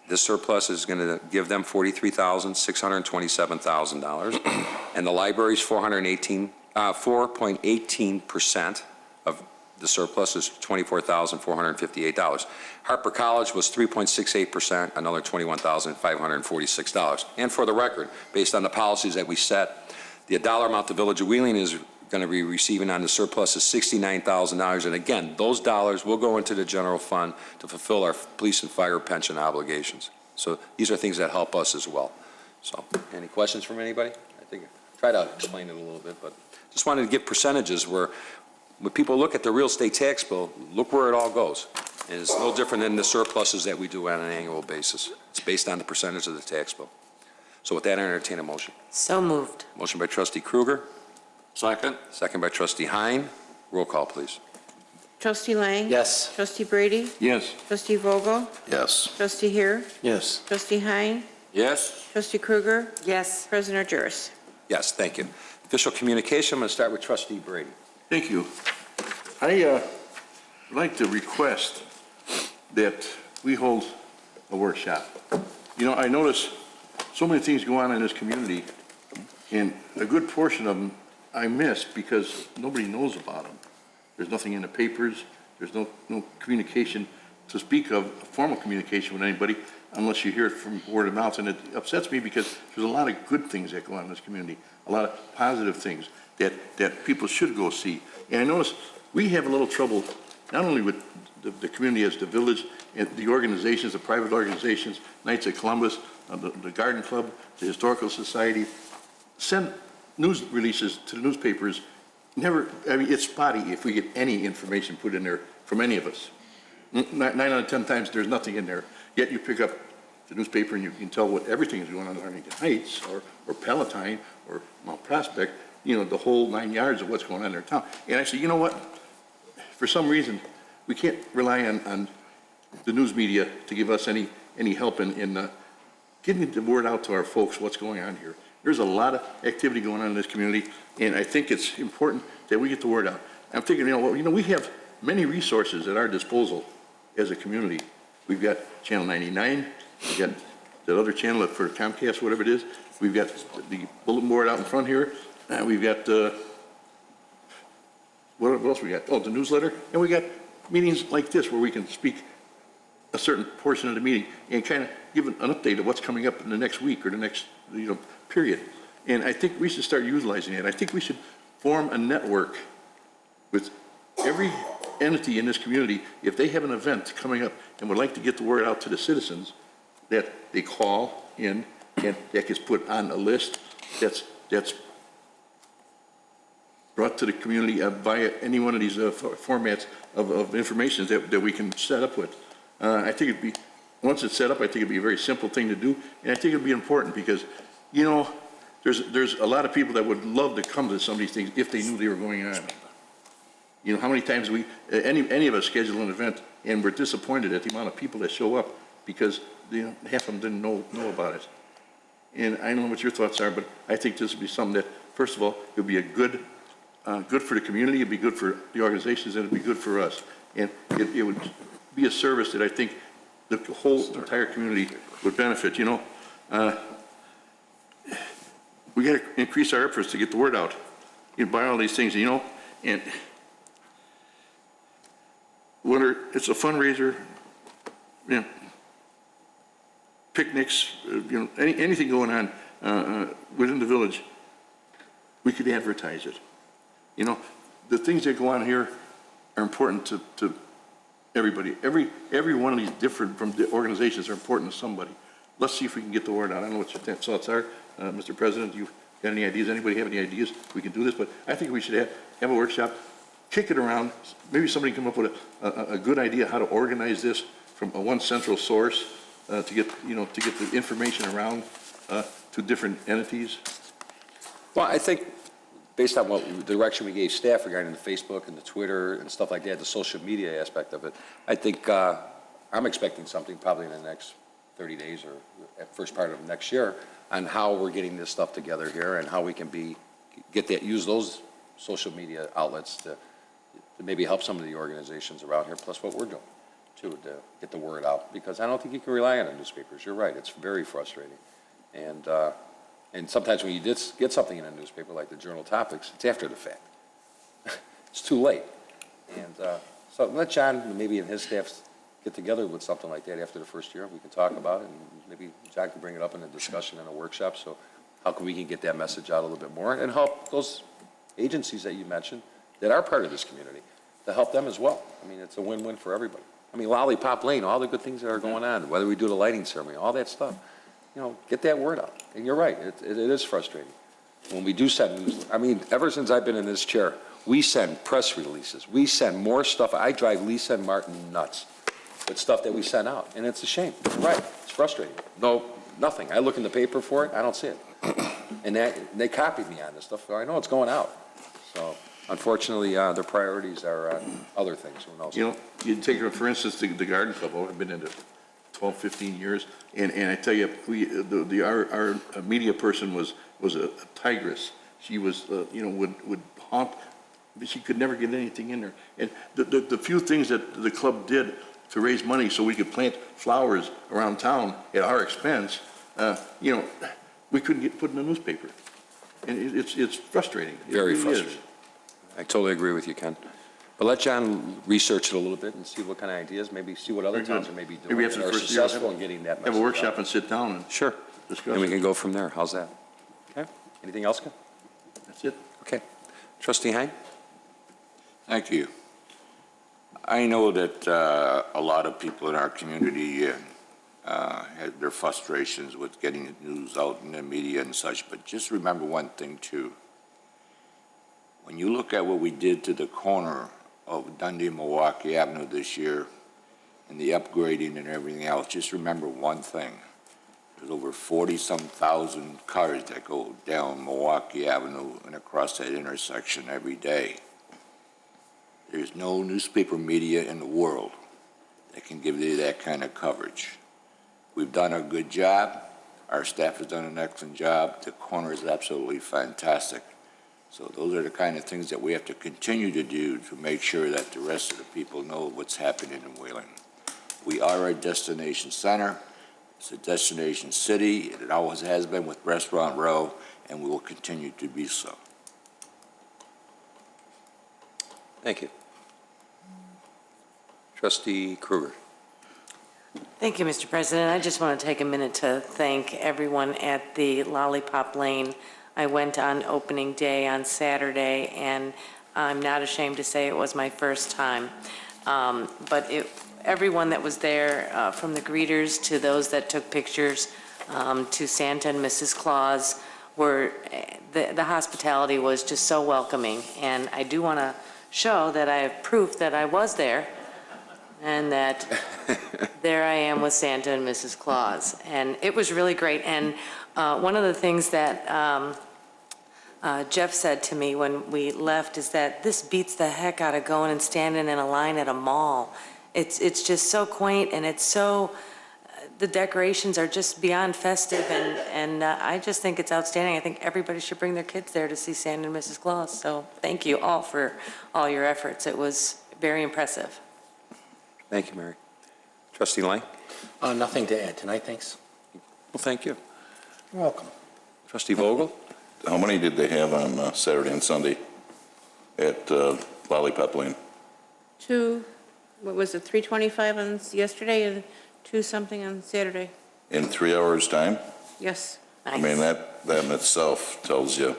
This surplus is going to give them $43,627,000. And the library's 4.18% of the surplus is $24,458. Harper College was 3.68%, another $21,546. And for the record, based on the policies that we set, the dollar amount the Village of Wheeling is going to be receiving on the surplus is $69,000. And again, those dollars will go into the general fund to fulfill our police and fire pension obligations. So these are things that help us as well. So any questions from anybody? I think I try to explain it a little bit, but just wanted to give percentages where when people look at the real estate tax bill, look where it all goes. And it's no different than the surpluses that we do on an annual basis. It's based on the percentage of the tax bill. So with that, I entertain a motion. So moved. Motion by trustee Krueger. Second. Second by trustee Hein. Roll call, please. Trustee Lang? Yes. Trustee Brady? Yes. Trustee Vogel? Yes. Trustee Hare? Yes. Trustee Hein? Yes? Trustee Krueger? Yes. President Juris? Yes, thank you. Official communication, I'm going to start with Trustee Brady. Thank you. I would like to request that we hold a workshop. You know, I notice so many things go on in this community, and a good portion of them I miss because nobody knows about them. There's nothing in the papers, there's no communication to speak of, formal communication with anybody, unless you hear it from word of mouth, and it upsets me because there's a lot of good things that go on in this community, a lot of positive things that people should go see. And I notice we have a little trouble, not only with the community as the village, and the organizations, the private organizations, Knights of Columbus, the Garden Club, the Historical Society, send news releases to the newspapers. Never, I mean, it's spotty if we get any information put in there from any of us. 9 out of 10 times, there's nothing in there. Yet you pick up the newspaper and you can tell what everything is going on in Arlington Heights or Palatine or Mount Prospect, you know, the whole 9 yards of what's going on in their town. And I say, you know what? For some reason, we can't rely on the news media to give us any help in getting the word out to our folks what's going on here. There's a lot of activity going on in this community, and I think it's important that we get the word out. I'm thinking, we have many resources at our disposal as a community. We've got Channel 99, we've got that other channel for Comcast, whatever it is. We've got the bulletin board out in front here. We've got, what else we got? Oh, the newsletter. And we got meetings like this where we can speak a certain portion of the meeting and kind of give an update of what's coming up in the next week or the next, period. And I think we should start utilizing it. I think we should form a network with every entity in this community. If they have an event coming up and would like to get the word out to the citizens, that they call in and that gets put on a list that's brought to the community via any one of these formats of information that we can set up with. I think it'd be, once it's set up, I think it'd be a very simple thing to do, and I think it'd be important because, there's a lot of people that would love to come to some of these things if they knew they were going on. How many times any of us schedule an event and we're disappointed at the amount of people that show up because half of them didn't know about it. And I don't know what your thoughts are, but I think this would be something that, first of all, it would be a good for the community, it'd be good for the organizations, and it'd be good for us. And it would be a service that I think the whole entire community would benefit. We got to increase our efforts to get the word out. Buy all these things, and whether it's a fundraiser, picnics, anything going on within the village, we could advertise it. The things that go on here are important to everybody. Every one of these different from the organizations are important to somebody. Let's see if we can get the word out. I don't know what your thoughts are, Mr. President. You got any ideas? Anybody have any ideas? We can do this, but I think we should have a workshop, kick it around. Maybe somebody come up with a good idea how to organize this from one central source to get the information around to different entities. Well, I think based on the direction we gave staff regarding the Facebook and the Twitter and stuff like that, the social media aspect of it, I think I'm expecting something probably in the next 30 days or at first part of next year on how we're getting this stuff together here and how we can use those social media outlets to maybe help some of the organizations around here, plus what we're doing too, to get the word out. Because I don't think you can rely on the newspapers. You're right, it's very frustrating. And sometimes when you get something in a newspaper like the Journal Topics, it's after the fact. It's too late. And so let John maybe and his staff get together with something like that after the first year. We can talk about it, and maybe John can bring it up in a discussion in a workshop. So how can we get that message out a little bit more and help those agencies that you mentioned that are part of this community, to help them as well. I mean, it's a win-win for everybody. I mean, Lollipop Lane, all the good things that are going on, whether we do the lighting ceremony, all that stuff. Get that word out. And you're right, it is frustrating. When we do send news, I mean, ever since I've been in this chair, we send press releases. We send more stuff. I drive Lisa and Martin nuts with stuff that we send out. And it's a shame. You're right, it's frustrating. No, nothing. I look in the paper for it, I don't see it. And they copied me on this stuff, so I know it's going out. So unfortunately, their priorities are other things. Who knows? You take, for instance, the Garden Club. I've been into 12, 15 years. And I tell you, our media person was a tigress. She was, would haunt, she could never get anything in there. And the few things that the club did to raise money so we could plant flowers around town at our expense, we couldn't get put in the newspaper. And it's frustrating. Very It really frustrating. is. I totally agree with you, Ken. But let John research it a little bit and see what kind of ideas, maybe see what other Very towns good. are maybe Maybe doing after that the are first year, successful in getting that Have message a workshop out. and sit down and Sure. discuss And we it. can go from there. How's that? Okay. Anything else, Ken? That's it. Okay. Trustee Hein? Thank you. I know that a lot of people in our community had their frustrations with getting the news out in the media and such, but just remember one thing too. When you look at what we did to the corner of Dundee and Milwaukee Avenue this year and the upgrading and everything else, just remember one thing. There's over 40-some thousand cars that go down Milwaukee Avenue and across that intersection every day. There's no newspaper media in the world that can give you that kind of coverage. We've done a good job. Our staff has done an excellent job. The corner is absolutely fantastic. So those are the kind of things that we have to continue to do to make sure that the rest of the people know what's happening in Wheeling. We are a destination center. It's a destination city. It always has been with Restaurant Row, and we will continue to be so. Thank you. Trustee Kruger. Thank you, Mr. President. I just want to take a minute to thank everyone at the Lollipop Lane. I went on opening day on Saturday, and I'm not ashamed to say it was my first time. But everyone that was there, from the greeters to those that took pictures, to Santa and Mrs. Claus, the hospitality was just so welcoming. And I do want to show that I have proof that I was there, and that there I am with Santa and Mrs. Claus. And it was really great. And one of the things that Jeff said to me when we left is that this beats the heck out of going and standing in a line at a mall. It's just so quaint, and it's so, the decorations are just beyond festive, and I just think it's outstanding. I think everybody should bring their kids there to see Santa and Mrs. Claus. So thank you all for all your efforts. It was very impressive. Thank you, Mary. Trustee Lang? Nothing to add tonight, thanks. Well, thank you. You're welcome. Trustee Vogel? How many did they have on Saturday and Sunday at Lollipop Lane? What was it, 325 on yesterday and 2 something on Saturday? In 3 hours' time? Yes. I mean, that in itself tells you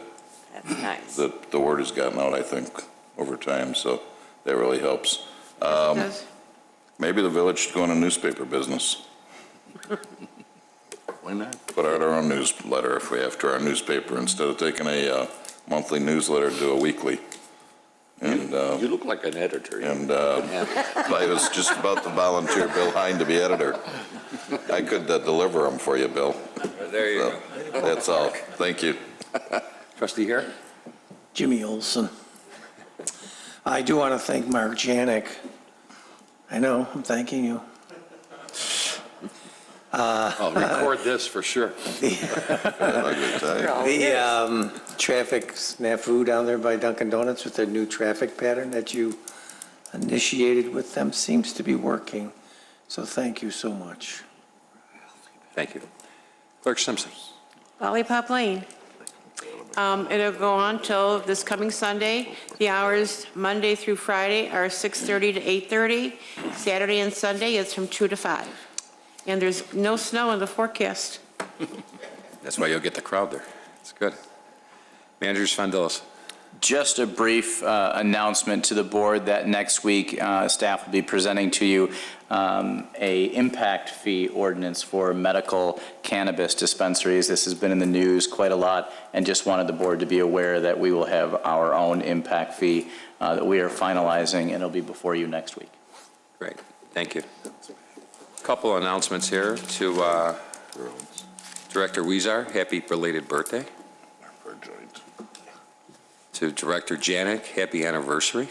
That's nice. that the word has gotten out, I think, over time, so that really helps. It does. Maybe the village should go into newspaper business. Why not? Put out our own newsletter if we have to, our newspaper, instead of taking a monthly newsletter, do a weekly. And You look like an editor. I was just about to volunteer Bill Hine to be editor. I could deliver them for you, Bill. There you go. That's all. Thank you. Trustee Hare? Jimmy Olson. I do want to thank Mark Janik. I know, I'm thanking you. I'll record this for sure. The traffic snafu down there by Dunkin' Donuts with their new traffic pattern that you initiated with them seems to be working. So thank you so much. Thank you. Clerk Simpson? Lollipop Lane. It'll go on till this coming Sunday. The hours Monday through Friday are 6:30 to 8:30. Saturday and Sunday is from 2 to 5. And there's no snow in the forecast. That's why you'll get the crowd there. It's good. Manager Svandelis. Just a brief announcement to the board that next week staff will be presenting to you a impact fee ordinance for medical cannabis dispensaries. This has been in the news quite a lot, and just wanted the board to be aware that we will have our own impact fee that we are finalizing, and it'll be before you next week. Great. Thank you. A couple announcements here to Director Weezer. Happy belated birthday. To Director Janik, happy anniversary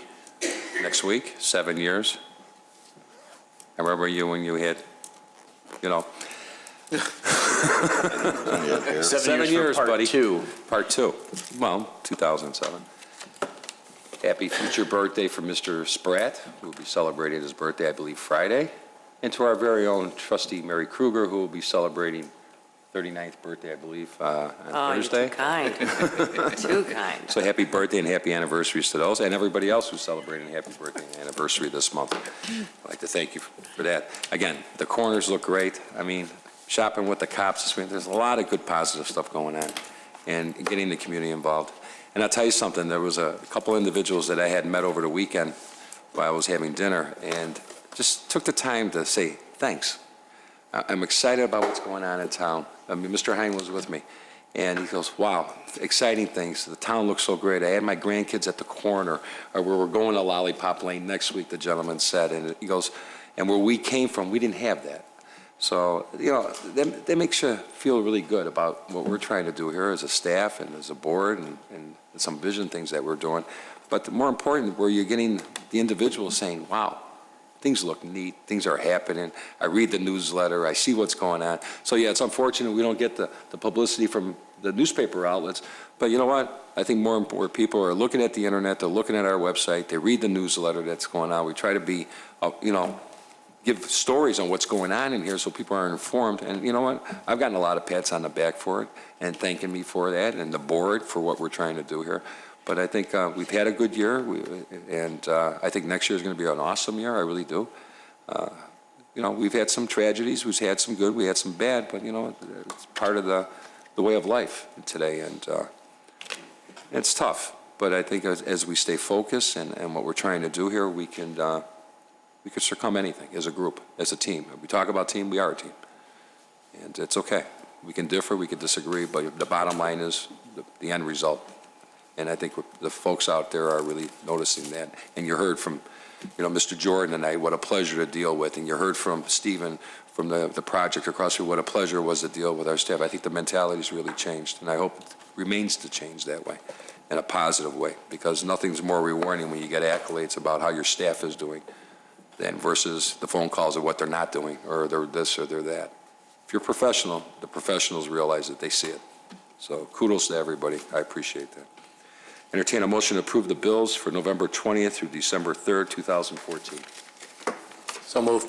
next week, 7 years. I remember you when you had you know. 7 years for part two. Part two. Well, 2007. Happy future birthday for Mr. Spratt, who will be celebrating his birthday, I believe, Friday. And to our very own trustee, Mary Kruger, who will be celebrating 39th birthday, I believe, on Thursday. You're too kind. Too kind. So happy birthday and happy anniversaries to those, and everybody else who's celebrating a happy birthday and anniversary this month. I'd like to thank you for that. Again, the corners look great. I mean, shopping with the cops, there's a lot of good positive stuff going on, and getting the community involved. And I'll tell you something, there was a couple individuals that I had met over the weekend while I was having dinner, and just took the time to say thanks. I'm excited about what's going on in town. I mean, Mr. Hein was with me, and he goes, wow, exciting things. The town looks so great. I had my grandkids at the corner, or where we're going to Lollipop Lane next week, the gentleman said, and he goes, and where we came from, we didn't have that. So, you know, that makes you feel really good about what we're trying to do here as a staff and as a board and some vision things that we're doing. But the more important, where you're getting the individual saying, wow, things look neat, things are happening, I read the newsletter, I see what's going on. So yeah, it's unfortunate we don't get the publicity from the newspaper outlets, but you know what? I think more important people are looking at the internet, they're looking at our website, they read the newsletter that's going on. We try to be, you know, give stories on what's going on in here so people are informed. And you know what? I've gotten a lot of pats on the back for it and thanking me for that, and the board for what we're trying to do here. But I think we've had a good year, and I think next year is going to be an awesome year. I really do. You know, we've had some tragedies, we've had some good, we had some bad, but you know, it's part of the way of life today, and it's tough. But I think as we stay focused and what we're trying to do here, we can succumb anything as a group, as a team. If we talk about team, we are a team, and it's okay. We can differ, we can disagree, but the bottom line is the end result. And I think the folks out there are really noticing that. And you heard from, you know, Mr. Jordan tonight, what a pleasure to deal with. And you heard from Stephen from the project across here, what a pleasure it was to deal with our staff. I think the mentality's really changed, and I hope it remains to change that way, in a positive way, because nothing's more rewarding when you get accolades about how your staff is doing than versus the phone calls of what they're not doing, or they're this or they're that. If you're professional, the professionals realize that they see it. So kudos to everybody. I appreciate that. Entertain a motion to approve the bills for November 20th through December 3rd, 2014. So moved.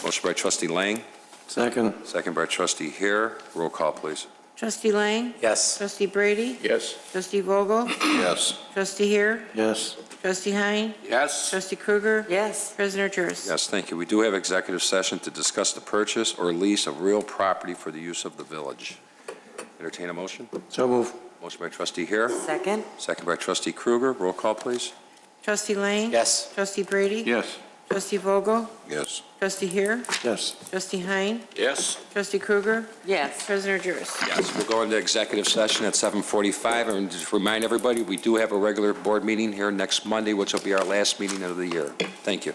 Motion by trustee Lang. Second. Second by trustee Hare. Roll call, please. Trustee Lang? Yes. Trustee Brady? Yes. Trustee Vogel? Yes. Trustee Hare? Yes. Trustee Hein? Yes. Trustee Kruger? Yes. President Jers? Yes, thank you. We do have executive session to discuss the purchase or lease of real property for the use of the village. Entertain a motion. So moved. Motion by trustee Hare. Second? Second by trustee Kruger. Roll call, please. Trustee Lang? Yes. Trustee Brady? Yes. Trustee Vogel? Yes. Trustee Hare? Yes. Trustee Hein? Yes. Trustee Kruger? Yes. President Jers? Yes, we'll go into executive session at 7:45, and just remind everybody, we do have a regular board meeting here next Monday, which will be our last meeting of the year. Thank you.